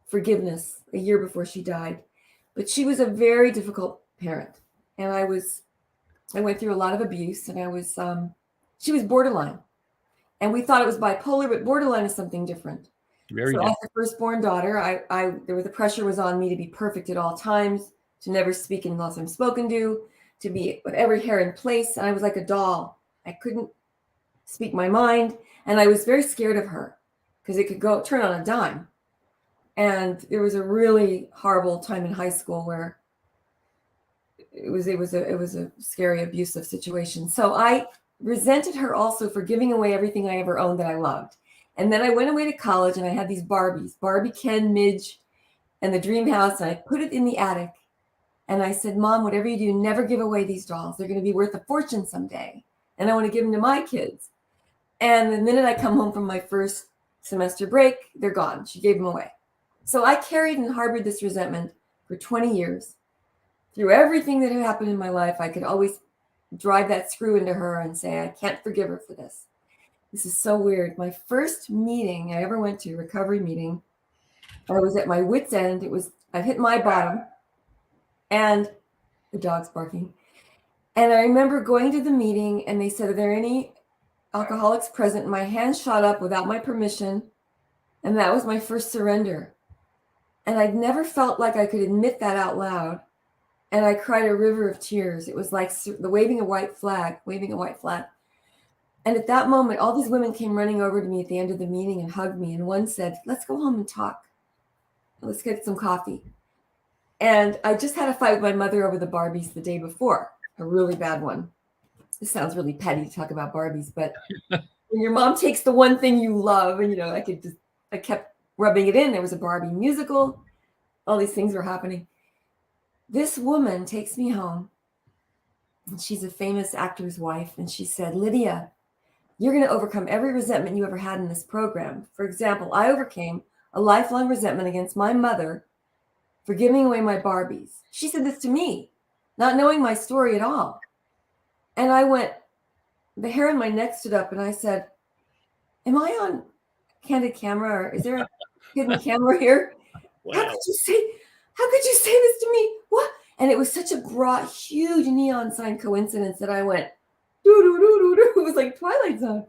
S3: forgiveness a year before she died. But she was a very difficult parent, and I went through a lot of abuse, and she was borderline. And we thought it was bipolar, but borderline is something different. As the firstborn daughter, the pressure was on me to be perfect at all times, to never speak unless I'm spoken to be with every hair in place. And I was like a doll. I couldn't speak my mind. And I was very scared of her because it could turn on a dime. And there was a really horrible time in high school where it was a scary, abusive situation. So I resented her also for giving away everything I ever owned that I loved. And then I went away to college and I had these Barbies, Barbie, Ken, Midge, and the dream house. And I put it in the attic. And I said, Mom, whatever you do, never give away these dolls. They're going to be worth a fortune someday. And I want to give them to my kids. And the minute I come home from my first semester break, they're gone. She gave them away. So I carried and harbored this resentment for 20 years. Through everything that had happened in my life, I could always drive that screw into her and say, I can't forgive her for this. This is so weird. My first meeting I ever went to, recovery meeting, I was at my wit's end. I'd hit my bottom, and the dog's barking. And I remember going to the meeting, and they said, are there any alcoholics present? And my hand shot up without my permission, and that was my first surrender. And I'd never felt like I could admit that out loud. And I cried a river of tears. It was like the waving a white flag. And at that moment, all these women came running over to me at the end of the meeting and hugged me. And one said, let's go home and talk. Let's get some coffee. And I just had a fight with my mother over the Barbies the day before, a really bad one. This sounds really petty to talk about Barbies, but when your mom takes the one thing you love, and I kept rubbing it in. There was a Barbie musical. All these things were happening. This woman takes me home, and she's a famous actor's wife, and she said, Lydia, you're going to overcome every resentment you ever had in this program. For example, I overcame a lifelong resentment against my mother for giving away my Barbies. She said this to me, not knowing my story at all. And I went, the hair on my neck stood up, and I said, am I on candid camera, or is there a hidden camera here?
S1: Wow.
S3: How could you say this to me? What? And it was such a broad, huge neon sign coincidence that I went, doo-doo-doo-doo-doo. It was like Twilight Zone.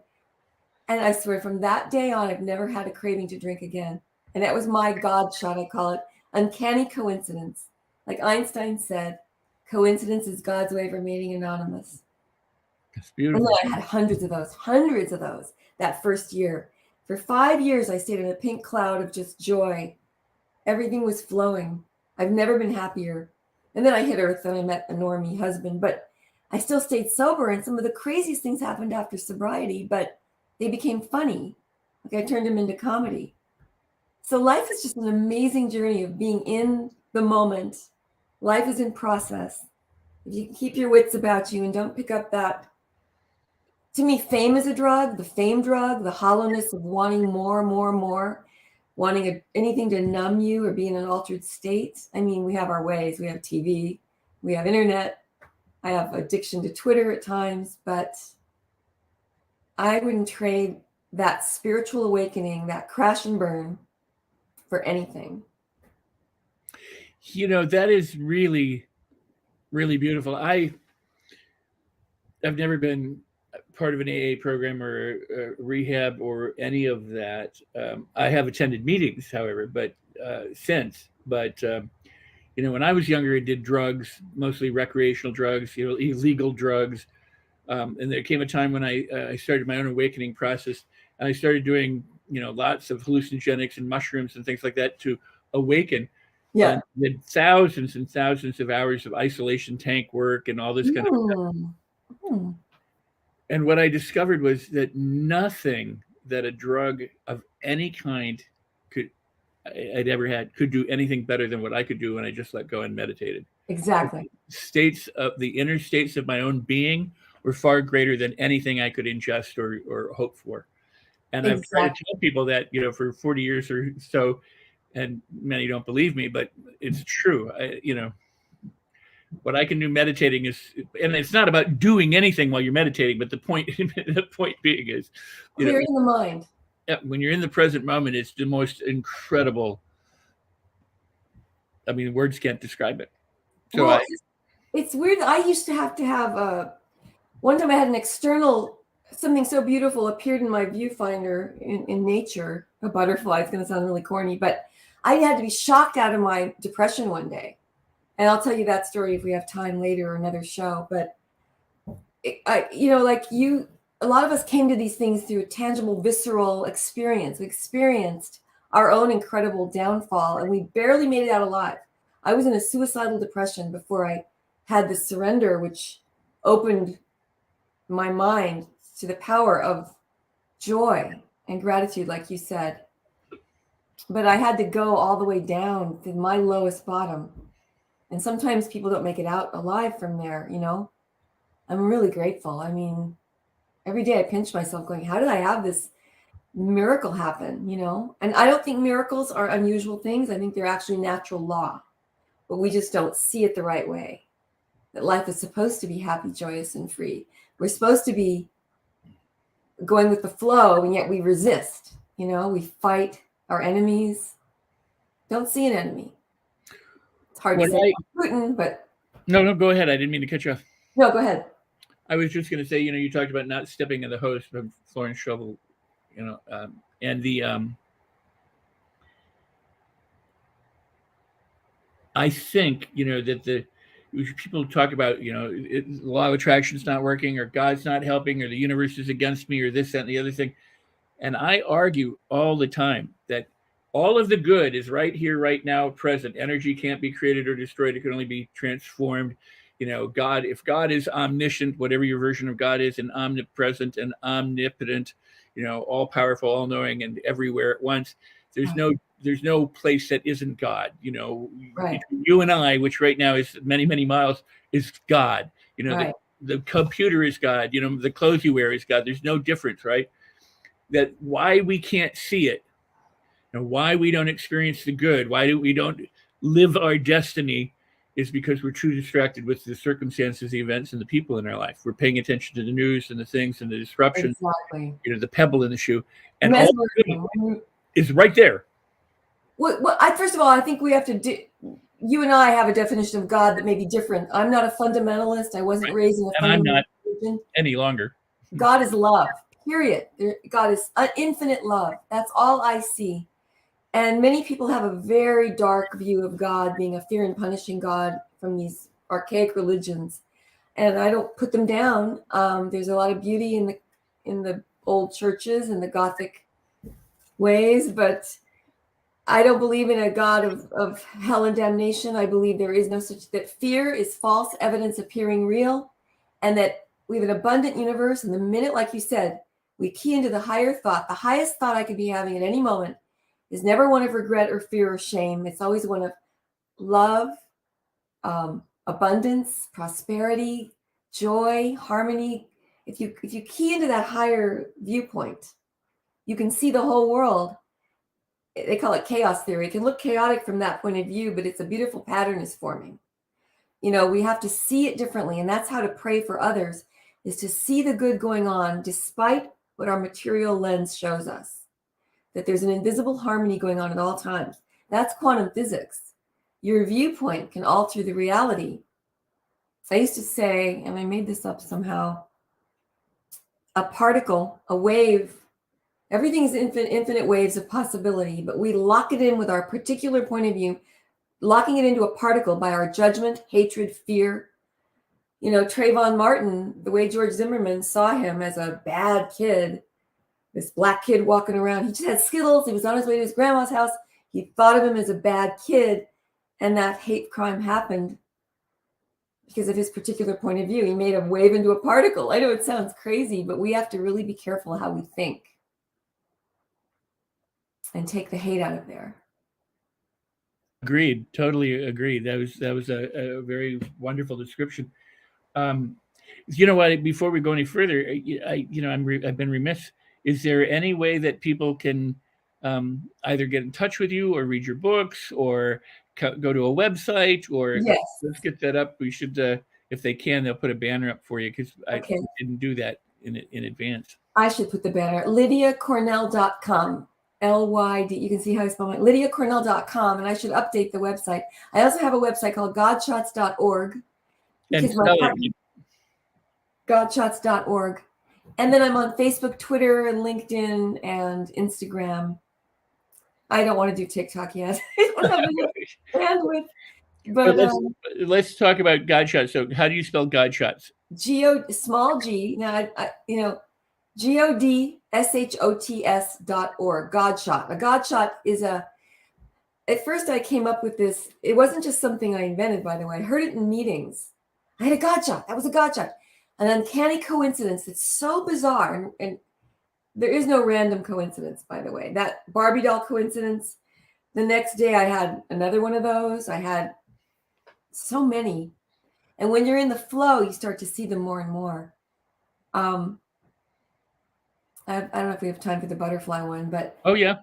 S3: And I swear, from that day on, I've never had a craving to drink again. And that was my God shot, I call it. Uncanny coincidence. Like Einstein said, coincidence is God's way of remaining anonymous.
S1: That's beautiful.
S3: And then I had hundreds of those that first year. For 5 years, I stayed in a pink cloud of just joy. Everything was flowing. I've never been happier. And then I hit Earth and I met a normie husband, but I still stayed sober. And some of the craziest things happened after sobriety, but they became funny. Like I turned them into comedy. So life is just an amazing journey of being in the moment. Life is in process. If you can keep your wits about you and don't pick up that, to me, fame is a drug, the fame drug, the hollowness of wanting more, wanting anything to numb you or be in an altered state. I mean, we have our ways. We have TV, we have internet. I have addiction to Twitter at times, but I wouldn't trade that spiritual awakening, that crash and burn, for anything.
S1: You know, that is really, really beautiful. I've never been part of an AA program or rehab or any of that. I have attended meetings, however, but you know, when I was younger, I did drugs, mostly recreational drugs, you know, illegal drugs. And there came a time when I started my own awakening process, and I started doing, you know, lots of hallucinogenics and mushrooms and things like that to awaken.
S3: Yeah.
S1: And did thousands and thousands of hours of isolation tank work and all this kind of stuff. And what I discovered was that nothing that a drug of any kind I'd ever had could do anything better than what I could do when I just let go and meditated.
S3: Exactly.
S1: The inner states of my own being were far greater than anything I could ingest or hope for. And I've tried to tell people that, you know, for 40 years or so, and many don't believe me, but it's true. You know, what I can do meditating is, and it's not about doing anything while you're meditating, but the point being is, you
S3: clearing the mind.
S1: Yeah, when you're in the present moment, it's the most incredible. I mean, words can't describe it. So
S3: well, it's weird. I used to have one time I had an external, something so beautiful appeared in my viewfinder in nature, a butterfly. It's going to sound really corny, but I had to be shocked out of my depression one day. And I'll tell you that story if we have time later or another show. But, you know, like you, a lot of us came to these things through a tangible, visceral experience. We experienced our own incredible downfall, and we barely made it out alive. I was in a suicidal depression before I had the surrender, which opened my mind to the power of joy and gratitude, like you said. But I had to go all the way down to my lowest bottom. And sometimes people don't make it out alive from there, you know. I'm really grateful. I mean, every day I pinch myself going, how did I have this miracle happen, you know? And I don't think miracles are unusual things. I think they're actually natural law, but we just don't see it the right way. That life is supposed to be happy, joyous, and free. We're supposed to be going with the flow, and yet we resist, you know? We fight our enemies. Don't see an enemy. It's hard to say Putin, but...
S1: No, go ahead. I didn't mean to cut you off.
S3: No, go ahead.
S1: I was just going to say, you know, you talked about not stepping in the hose of Florence Shovel, you know, and the, I think, you know, that people talk about, you know, the law of attraction's not working, or God's not helping, or the universe is against me, or this, that, and the other thing. And I argue all the time that all of the good is right here, right now, present. Energy can't be created or destroyed. It can only be transformed. You know, God, if God is omniscient, whatever your version of God is, and omnipresent and omnipotent, you know, all powerful, all knowing, and everywhere at once, there's no place that isn't God. You know,
S3: right.
S1: You and I, which right now is many, many miles, is God. You know,
S3: right.
S1: the computer is God, the clothes you wear is God. There's no difference, right? That why we can't see it, and why we don't experience the good, why we don't live our destiny, is because we're too distracted with the circumstances, the events, and the people in our life. We're paying attention to the news and the things and the disruption,
S3: Exactly.
S1: the pebble in the shoe, and all is right there.
S3: Well, first of all, I think we have to do. You and I have a definition of God that may be different. I'm not a fundamentalist. I wasn't raised in a
S1: and I'm not
S3: religion.
S1: any longer.
S3: God is love, period. God is infinite love. That's all I see. And many people have a very dark view of God being a fear and punishing God from these archaic religions. And I don't put them down. There's a lot of beauty in the old churches and the Gothic ways, but I don't believe in a God of hell and damnation. I believe there is no such, that fear is false evidence appearing real, and that we have an abundant universe. And the minute, like you said, we key into the higher thought, the highest thought I could be having at any moment is never one of regret or fear or shame. It's always one of love, abundance, prosperity, joy, harmony. If you key into that higher viewpoint, you can see the whole world. They call it chaos theory. It can look chaotic from that point of view, but it's a beautiful pattern is forming. We have to see it differently. And that's how to pray for others, is to see the good going on despite what our material lens shows us, that there's an invisible harmony going on at all times. That's quantum physics. Your viewpoint can alter the reality. I used to say, and I made this up somehow, a particle, a wave, everything is infinite waves of possibility, but we lock it in with our particular point of view, locking it into a particle by our judgment, hatred, fear. Trayvon Martin, the way George Zimmerman saw him as a bad kid, this black kid walking around, he just had Skittles. He was on his way to his grandma's house. He thought of him as a bad kid, and that hate crime happened because of his particular point of view. He made a wave into a particle. I know it sounds crazy, but we have to really be careful how we think and take the hate out of there.
S1: Agreed. Totally agreed. That was a very wonderful description. Before we go any further, I've been remiss. Is there any way that people can either get in touch with you or read your books or go to a website or
S3: Yes.
S1: Let's get that up. We should, if they can, they'll put a banner up for you because I didn't do that in advance.
S3: I should put the banner. LydiaCornell.com. LYD. You can see how I spell it. LydiaCornell.com, and I should update the website. I also have a website called godshots.org.
S1: And
S3: godshots.org. And then I'm on Facebook, Twitter, and LinkedIn, and Instagram. I don't want to do TikTok yet. I don't have enough bandwidth. But
S1: let's talk about Godshots. So how do you spell Godshots?
S3: small g. Now, GODSHOTS.org. Godshot. A Godshot is at first I came up with this. It wasn't just something I invented, by the way. I heard it in meetings. I had a Godshot. That was a Godshot. An uncanny coincidence. It's so bizarre. And there is no random coincidence, by the way. That Barbie doll coincidence. The next day I had another one of those. I had so many. And when you're in the flow, you start to see them more and more. I don't know if we have time for the butterfly one, but
S1: yeah,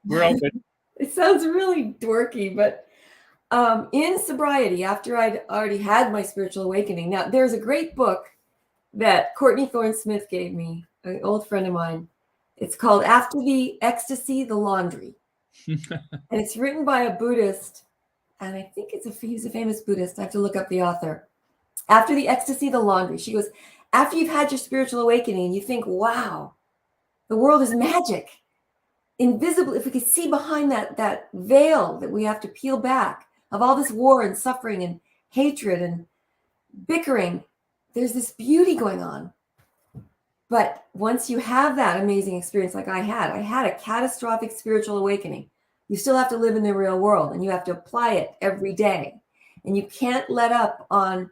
S1: we're all good.
S3: It sounds really dorky, but in sobriety, after I'd already had my spiritual awakening. Now, there's a great book that Courtney Thorne-Smith gave me, an old friend of mine. It's called After the Ecstasy, the Laundry. And it's written by a Buddhist, and I think he's a famous Buddhist. I have to look up the author. After the Ecstasy, the Laundry. She goes, after you've had your spiritual awakening and you think, wow, the world is magic. Invisible, if we could see behind that veil that we have to peel back of all this war and suffering and hatred and bickering, there's this beauty going on. But once you have that amazing experience like I had a catastrophic spiritual awakening. You still have to live in the real world and you have to apply it every day. And you can't let up on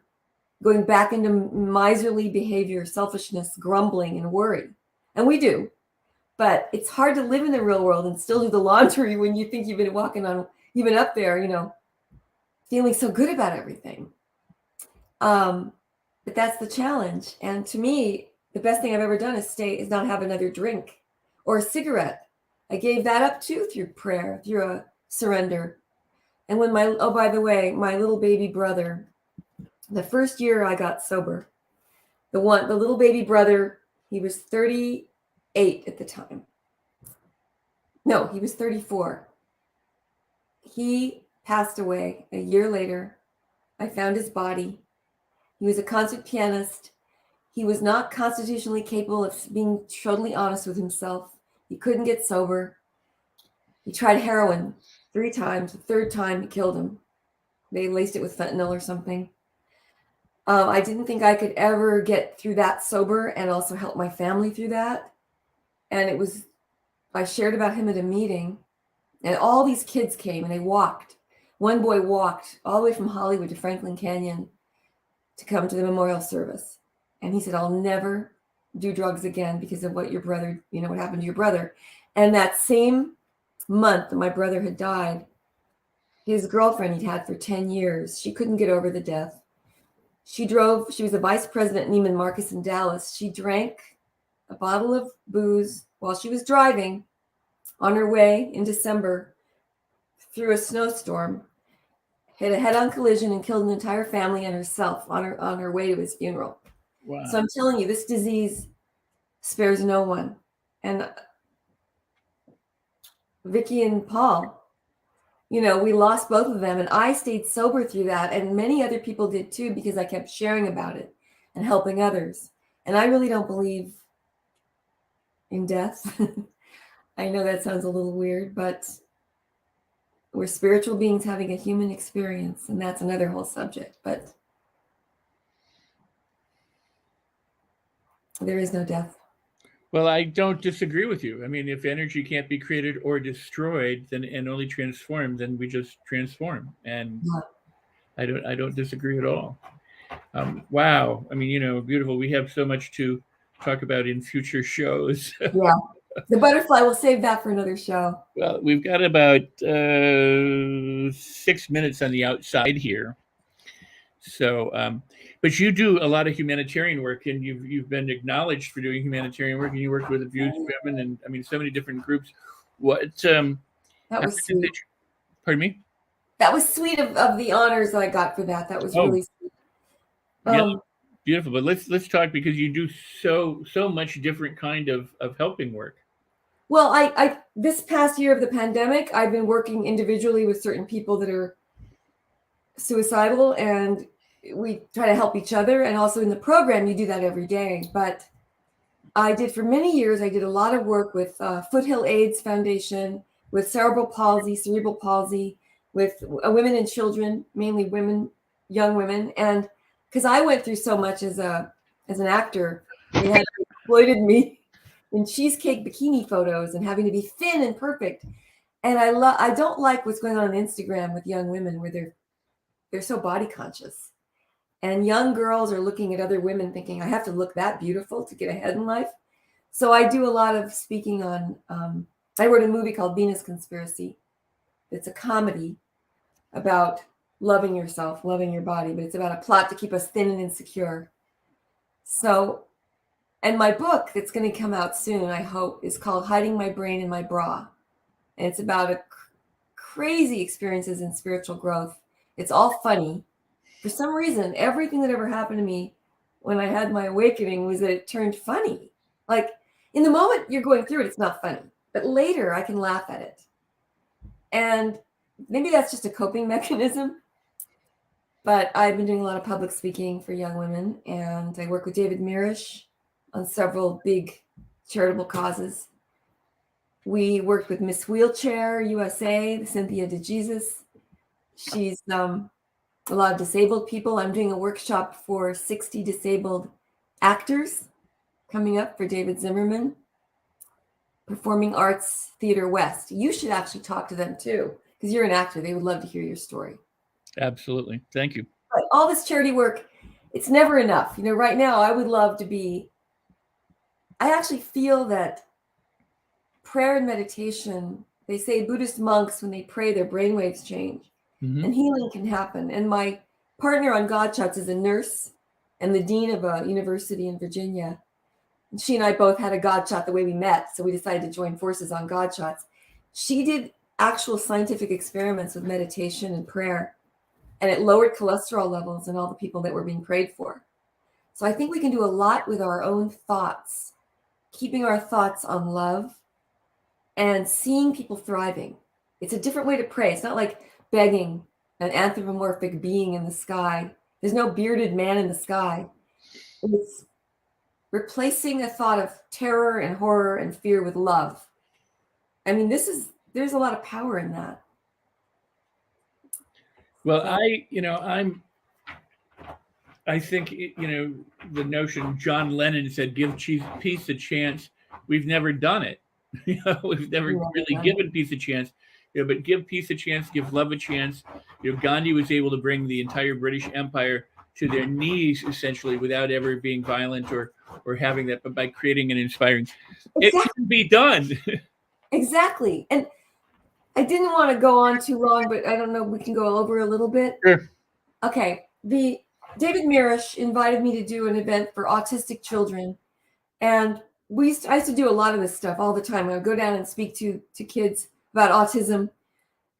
S3: going back into miserly behavior, selfishness, grumbling, and worry. And we do. But it's hard to live in the real world and still do the laundry when you think you've been up there, feeling so good about everything. But But that's the challenge. And to me, the best thing I've ever done is not have another drink or a cigarette. I gave that up too through prayer, through a surrender. And when by the way, my little baby brother, the first year I got sober, the little baby brother, he was 38 at the time. No, he was 34. He passed away a year later. I found his body. He was a concert pianist. He was not constitutionally capable of being totally honest with himself. He couldn't get sober. He tried heroin 3 times. The third time, it killed him. They laced it with fentanyl or something. I didn't think I could ever get through that sober and also help my family through that. And I shared about him at a meeting, and all these kids came and they walked. One boy walked all the way from Hollywood to Franklin Canyon to come to the memorial service. And he said, I'll never do drugs again because of what your brother, what happened to your brother. And that same month that my brother had died, his girlfriend he'd had for 10 years, she couldn't get over the death. She was a vice president at Neiman Marcus in Dallas. She drank a bottle of booze while she was driving on her way in December through a snowstorm, hit a head-on collision and killed an entire family and herself on her way to his funeral.
S1: Wow.
S3: So I'm telling you, this disease spares no one. And Vicky and Paul, we lost both of them, and I stayed sober through that, and many other people did too, because I kept sharing about it and helping others. And I really don't believe in death. I know that sounds a little weird, but we're spiritual beings having a human experience, and that's another whole subject. But there is no death.
S1: Well, I don't disagree with you. I mean, if energy can't be created or destroyed, and only transformed, then we just transform. And I don't disagree at all. Wow. I mean, beautiful. We have so much to talk about in future shows.
S3: Yeah. The butterfly, we'll save that for another show.
S1: Well, we've got about 6 minutes on the outside here. So, but you do a lot of humanitarian work, and you've been acknowledged for doing humanitarian work, and you work with abused women, and so many different groups. What?
S3: That was sweet.
S1: Pardon me?
S3: That was sweet of the honors that I got for that. That was really sweet.
S1: Yeah, beautiful. But let's talk, because you do so much different kind of helping work.
S3: Well, I this past year of the pandemic, I've been working individually with certain people that are suicidal, and we try to help each other. And also in the program, you do that every day. But for many years, I did a lot of work with Foothill AIDS Foundation, with cerebral palsy, with women and children, mainly women, young women. And because I went through so much as an actor, they had exploited me in cheesecake bikini photos and having to be thin and perfect. And I don't like what's going on Instagram with young women, where they're so body conscious, and young girls are looking at other women thinking, I have to look that beautiful to get ahead in life. So I do a lot of speaking on, I wrote a movie called Venus Conspiracy. It's a comedy about loving yourself, loving your body, but it's about a plot to keep us thin and insecure. So, and my book that's going to come out soon, I hope, is called Hiding My Brain in My Bra. And it's about crazy experiences in spiritual growth. It's all funny. For some reason, everything that ever happened to me when I had my awakening was that it turned funny. Like, in the moment you're going through it, it's not funny. But later I can laugh at it. And maybe that's just a coping mechanism. But I've been doing a lot of public speaking for young women, and I work with David Mirisch on several big charitable causes. We worked with Miss Wheelchair USA, Cynthia DeJesus. She's a lot of disabled people. I'm doing a workshop for 60 disabled actors coming up for David Zimmerman, Performing Arts Theater West. You should actually talk to them too, because you're an actor. They would love to hear your story.
S1: Absolutely. Thank you.
S3: But all this charity work, it's never enough. Right now I would love to be, I actually feel that prayer and meditation, they say Buddhist monks, when they pray, their brainwaves change. Mm-hmm. And healing can happen. And my partner on God Shots is a nurse and the dean of a university in Virginia. And she and I both had a God shot the way we met, so we decided to join forces on God shots. She did actual scientific experiments with meditation and prayer, and it lowered cholesterol levels in all the people that were being prayed for. So I think we can do a lot with our own thoughts, keeping our thoughts on love and seeing people thriving. It's a different way to pray. It's not like begging an anthropomorphic being in the sky. There's no bearded man in the sky. It's replacing a thought of terror and horror and fear with love. I mean, there's a lot of power in that.
S1: Well, I think, the notion John Lennon said, give peace a chance. We've never done it. We've never really given peace a chance. But give peace a chance, give love a chance. Gandhi was able to bring the entire British Empire to their knees, essentially, without ever being violent or having that, but by creating and inspiring. It can be done.
S3: Exactly. And I didn't want to go on too long, but I don't know, we can go over a little bit.
S1: Sure.
S3: Okay. David Mirish invited me to do an event for autistic children. And I used to do a lot of this stuff all the time. I would go down and speak to kids about autism,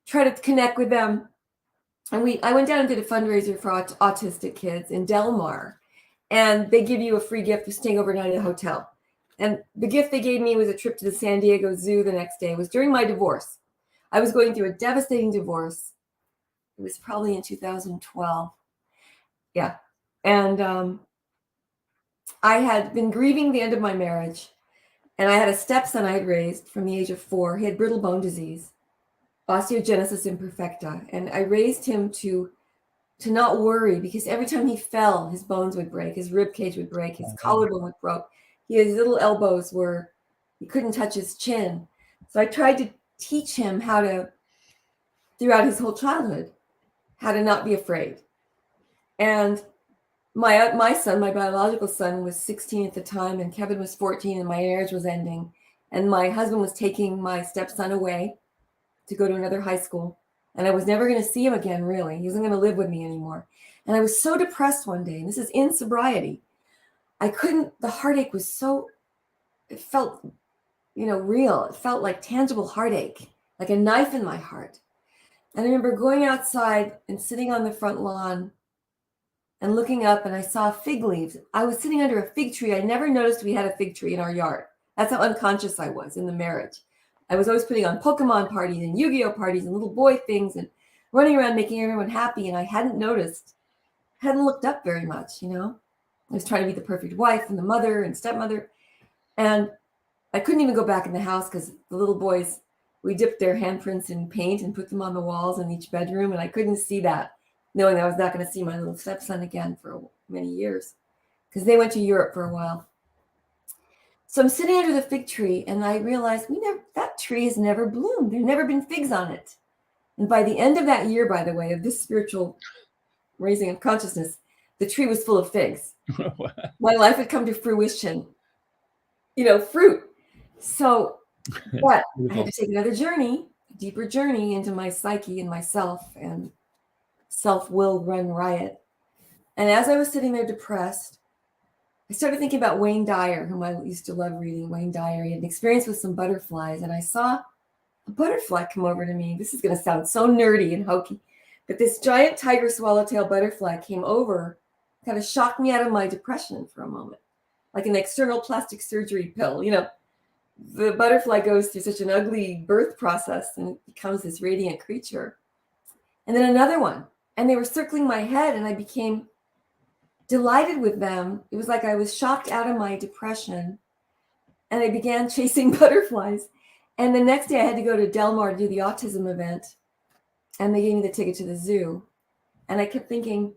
S3: try to connect with them. And I went down and did a fundraiser for autistic kids in Del Mar. And they give you a free gift for staying overnight at a hotel. And the gift they gave me was a trip to the San Diego Zoo the next day. It was during my divorce. I was going through a devastating divorce. It was probably in 2012. Yeah. And I had been grieving the end of my marriage. And I had a stepson I had raised from the age of 4. He had brittle bone disease, osteogenesis imperfecta. And I raised him to not worry, because every time he fell, his bones would break, his rib cage would break, his collarbone would break. His little elbows he couldn't touch his chin. So I tried to teach him throughout his whole childhood, how to not be afraid. And my son, my biological son, was 16 at the time, and Kevin was 14, and my marriage was ending. And my husband was taking my stepson away to go to another high school. And I was never going to see him again, really. He wasn't going to live with me anymore. And I was so depressed one day, and this is in sobriety. The heartache was it felt, real. It felt like tangible heartache, like a knife in my heart. And I remember going outside and sitting on the front lawn and looking up, and I saw fig leaves. I was sitting under a fig tree. I never noticed we had a fig tree in our yard. That's how unconscious I was in the marriage. I was always putting on Pokemon parties and Yu-Gi-Oh parties and little boy things and running around making everyone happy. And I hadn't looked up very much, I was trying to be the perfect wife and the mother and stepmother. And I couldn't even go back in the house because the little boys, we dipped their handprints in paint and put them on the walls in each bedroom. And I couldn't see that, knowing that I was not going to see my little stepson again for many years, because they went to Europe for a while. So I'm sitting under the fig tree, and I realized that tree has never bloomed. There've never been figs on it. And by the end of that year, by the way, of this spiritual raising of consciousness, the tree was full of figs. My life had come to fruition, fruit. So, but I had to take another journey, a deeper journey into my psyche and myself, and self-will run riot. And as I was sitting there depressed, I started thinking about Wayne Dyer, whom I used to love reading. Wayne Dyer, he had an experience with some butterflies, and I saw a butterfly come over to me. This is going to sound so nerdy and hokey, but this giant tiger swallowtail butterfly came over, kind of shocked me out of my depression for a moment, like an external plastic surgery pill. The butterfly goes through such an ugly birth process and it becomes this radiant creature. And then another one, and they were circling my head, and I became delighted with them. It was like I was shocked out of my depression, and I began chasing butterflies. And the next day I had to go to Del Mar to do the autism event, and they gave me the ticket to the zoo. And I kept thinking,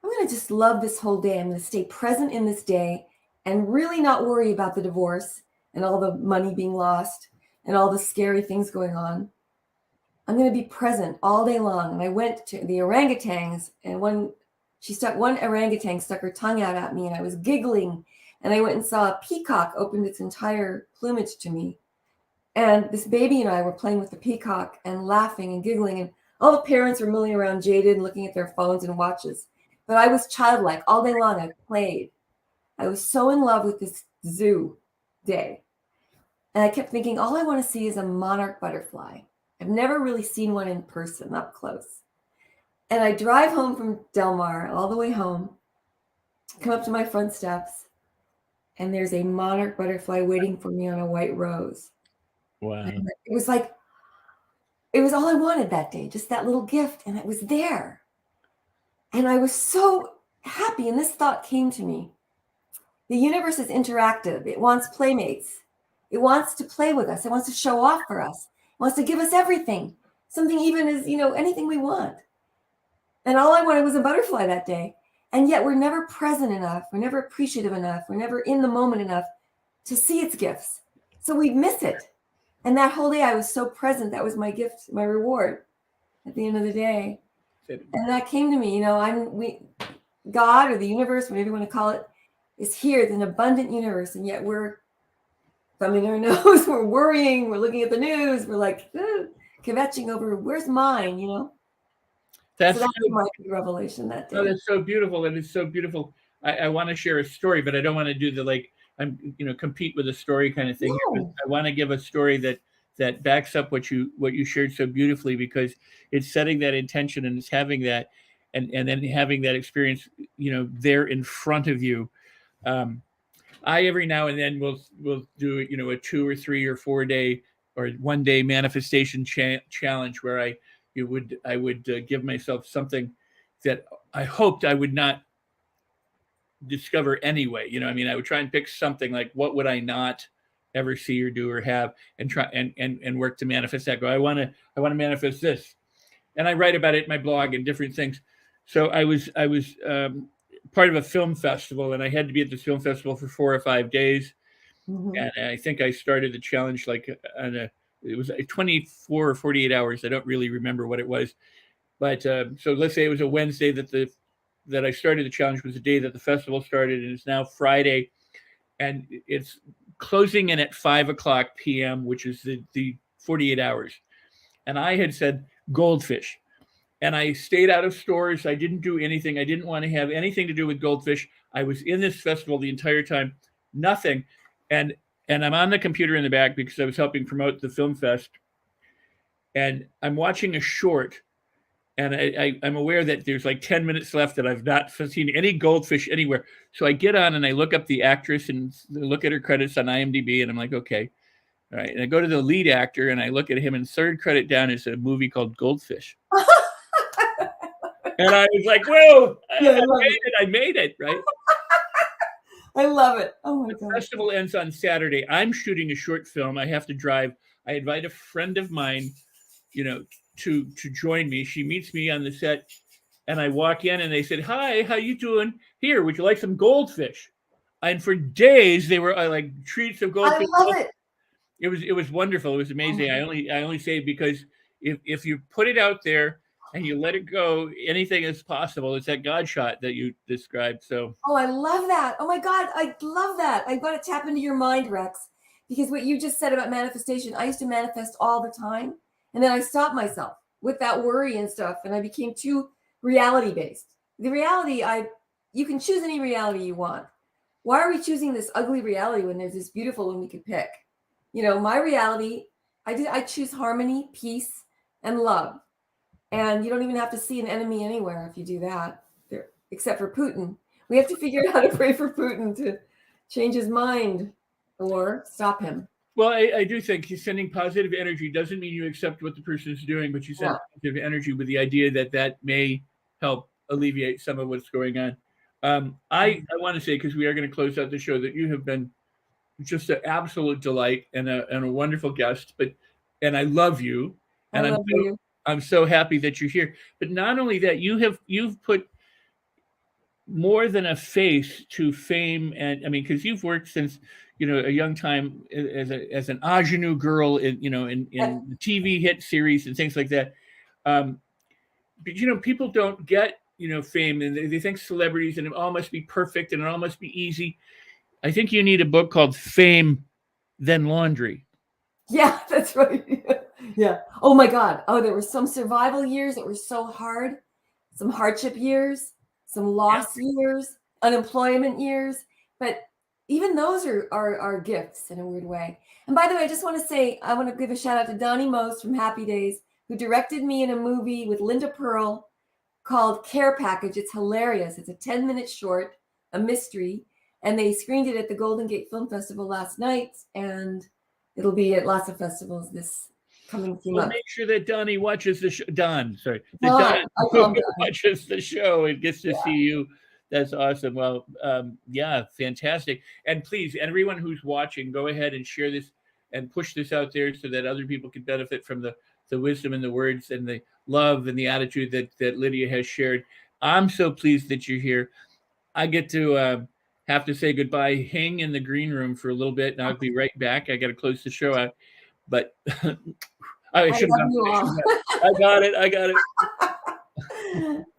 S3: I'm going to just love this whole day. I'm going to stay present in this day and really not worry about the divorce and all the money being lost and all the scary things going on. I'm going to be present all day long. And I went to the orangutans, and one orangutan stuck her tongue out at me, and I was giggling. And I went and saw a peacock opened its entire plumage to me. And this baby and I were playing with the peacock and laughing and giggling. And all the parents were milling around jaded and looking at their phones and watches. But I was childlike all day long. I played. I was so in love with this zoo day. And I kept thinking, all I want to see is a monarch butterfly. I've never really seen one in person, up close. And I drive home from Del Mar, all the way home, come up to my front steps, and there's a monarch butterfly waiting for me on a white rose.
S1: Wow.
S3: And it was like, it was all I wanted that day, just that little gift, and it was there. And I was so happy, and this thought came to me. The universe is interactive. It wants playmates. It wants to play with us. It wants to show off for us. It wants to give us everything, something even as, anything we want. And all I wanted was a butterfly that day. And yet we're never present enough. We're never appreciative enough. We're never in the moment enough to see its gifts. So we miss it. And that whole day I was so present. That was my gift, my reward at the end of the day. And that came to me, God or the universe, whatever you want to call it, is here. It's an abundant universe. And yet we're thumbing our nose. We're worrying. We're looking at the news. We're like kvetching over where's mine,
S1: That's
S3: so that was my revelation that day.
S1: Oh, that's so beautiful. And it's so beautiful. I want to share a story, but I don't want to do the compete with a story kind of thing.
S3: No.
S1: I want to give a story that backs up what you shared so beautifully, because it's setting that intention and it's having that and then having that experience, there in front of you. I every now and then will do a 2 or 3 or 4 day or 1 day manifestation challenge where I would give myself something that I hoped I would not discover anyway. I would try and pick something like, what would I not ever see or do or have, and try and work to manifest that. Go, I want to manifest this, and I write about it in my blog and different things. So I was part of a film festival, and I had to be at this film festival for 4 or 5 days. Mm-hmm. And I think I started the challenge it was 24 or 48 hours. I don't really remember what it was, but so let's say it was a Wednesday that I started the challenge, was the day that the festival started, and it's now Friday, and it's closing in at 5:00 p.m., which is the 48 hours. And I had said goldfish, and I stayed out of stores. I didn't do anything. I didn't want to have anything to do with goldfish. I was in this festival the entire time, nothing. And I'm on the computer in the back because I was helping promote the film fest. And I'm watching a short, and I'm aware that there's like 10 minutes left that I've not seen any goldfish anywhere. So I get on and I look up the actress and look at her credits on IMDb, and I'm like, okay, all right. And I go to the lead actor and I look at him, and third credit down is a movie called Goldfish. And I was like, whoa,
S3: Yeah,
S1: I made it, right?
S3: I love it. Oh my God.
S1: The festival ends on Saturday. I'm shooting a short film. I have to drive. I invite a friend of mine, to join me. She meets me on the set, and I walk in, and they said, "Hi, how you doing? Here, would you like some goldfish?" And for days they were like treats of goldfish.
S3: I love it.
S1: It was wonderful. It was amazing. I only say because if you put it out there and you let it go, anything is possible. It's that God shot that you described. So.
S3: Oh, I love that. Oh my God, I love that. I've got to tap into your mind, Rex, because what you just said about manifestation, I used to manifest all the time. And then I stopped myself with that worry and stuff. And I became too reality based. The reality, you can choose any reality you want. Why are we choosing this ugly reality when there's this beautiful one we could pick? My reality, I choose harmony, peace, and love. And you don't even have to see an enemy anywhere if you do that, except for Putin. We have to figure out how to pray for Putin to change his mind or stop him.
S1: Well, I do think he's sending positive energy. Doesn't mean you accept what the person is doing, but you send positive energy with the idea that may help alleviate some of what's going on. I want to say, because we are going to close out the show, that you have been just an absolute delight and a wonderful guest. And I love you. And I'm so happy that you're here. But not only that, you've put more than a face to fame, and because you've worked since a young time as an ingenue girl in TV hit series and things like that. But people don't get fame, and they think celebrities and it all must be perfect and it all must be easy. I think you need a book called Fame, Then Laundry.
S3: Yeah, that's right. Yeah. Oh my God. Oh, there were some survival years that were so hard, some hardship years. some lost years, unemployment years, but even those are gifts in a weird way. And by the way, I just want to say, I want to give a shout out to Donnie Most from Happy Days, who directed me in a movie with Linda Pearl called Care Package. It's hilarious. It's a 10-minute short, a mystery, and they screened it at the Golden Gate Film Festival last night, and it'll be at lots of festivals this coming few months.
S1: Make sure that Donnie watches the show. Don watches the show and gets to see you. That's awesome. Well, yeah, fantastic. And please, everyone who's watching, go ahead and share this and push this out there so that other people can benefit from the wisdom and the words and the love and the attitude that Lydia has shared. I'm so pleased that you're here. I get to have to say goodbye. Hang in the green room for a little bit, and I'll be right back. I got to close the show out. But I got it.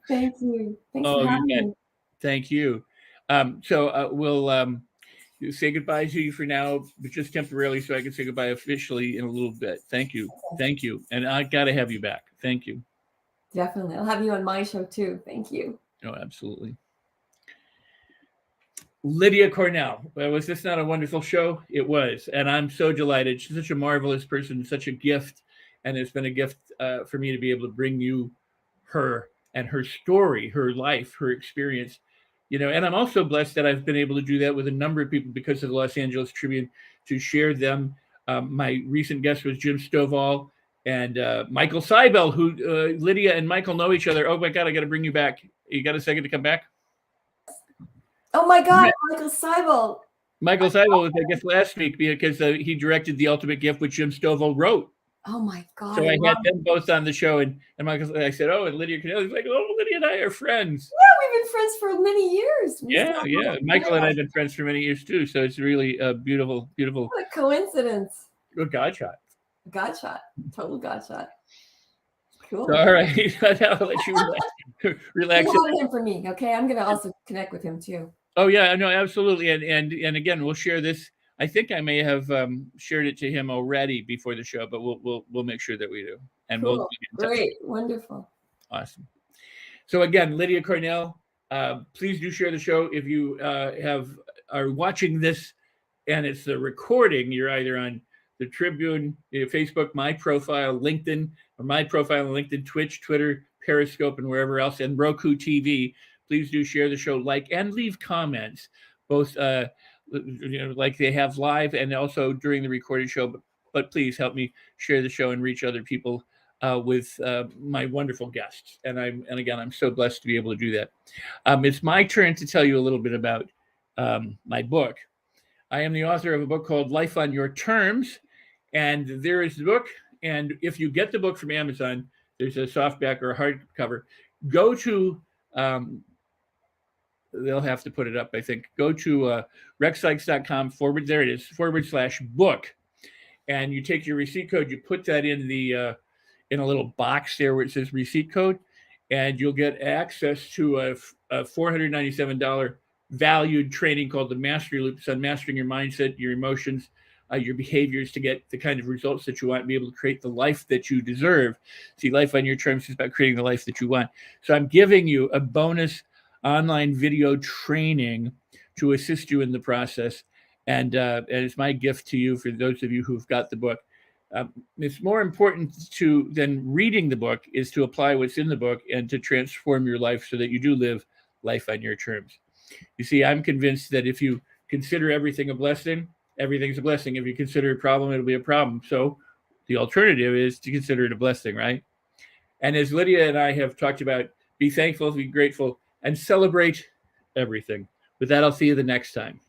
S3: Thank you. Thanks for having me.
S1: Thank you. So we'll say goodbye to you for now, but just temporarily, so I can say goodbye officially in a little bit. Thank you. Thank you. And I got to have you back. Thank you.
S3: Definitely. I'll have you on my show too. Thank you.
S1: Oh, absolutely. Lydia Cornell. Was this not a wonderful show? It was. And I'm so delighted. She's such a marvelous person, such a gift. And it's been a gift for me to be able to bring you her and her story, her life, her experience. And I'm also blessed that I've been able to do that with a number of people because of the Los Angeles Tribune, to share them. My recent guest was Jim Stovall and Michael Seibel, who Lydia and Michael know each other. Oh my God, I got to bring you back. You got a second to come back?
S3: Oh my God, Michael Seibel.
S1: Michael Seibel was, I guess, last week because he directed The Ultimate Gift, which Jim Stovall wrote.
S3: Oh my God.
S1: So I had them both on the show, and Michael, I said, "Oh, and Lydia Cornell." He's like, "Oh, Lydia and I are friends."
S3: Yeah, we've been friends for many years.
S1: Yeah. Michael and I have been friends for many years too. So it's really a beautiful.
S3: What a coincidence.
S1: A God shot.
S3: Total God shot. Cool.
S1: So, all right, I'll let you relax.
S3: You have him for me, okay? I'm gonna also connect with him too.
S1: Oh yeah, no, absolutely, and again, we'll share this. I think I may have shared it to him already before the show, but we'll make sure that we do. And
S3: cool.
S1: We'll
S3: great, wonderful,
S1: awesome. So again, Lydia Cornell, please do share the show. If you are watching this and it's the recording, you're either on the Tribune, Facebook, my profile, LinkedIn, or my profile on LinkedIn, Twitch, Twitter, Periscope, and wherever else, and Roku TV. Please do share the show, like, and leave comments, both like they have live and also during the recorded show. But please help me share the show and reach other people with my wonderful guests. And again, I'm so blessed to be able to do that. It's my turn to tell you a little bit about my book. I am the author of a book called Life on Your Terms, and there is the book. And if you get the book from Amazon, there's a softback or a hardcover. Go to they'll have to put it up, I think. Go to rexsikes.com/book. And you take your receipt code, you put that in the in a little box there where it says receipt code, and you'll get access to a $497 valued training called the Mastery Loop. It's on mastering your mindset, your emotions, your behaviors to get the kind of results that you want and be able to create the life that you deserve. See, Life on Your Terms is about creating the life that you want. So I'm giving you a bonus online video training to assist you in the process. And it's my gift to you for those of you who've got the book. It's more important than reading the book is to apply what's in the book and to transform your life so that you do live life on your terms. You see, I'm convinced that if you consider everything a blessing, everything's a blessing. If you consider it a problem, it'll be a problem. So the alternative is to consider it a blessing, right? And as Lydia and I have talked about, be thankful, be grateful, and celebrate everything. With that, I'll see you the next time.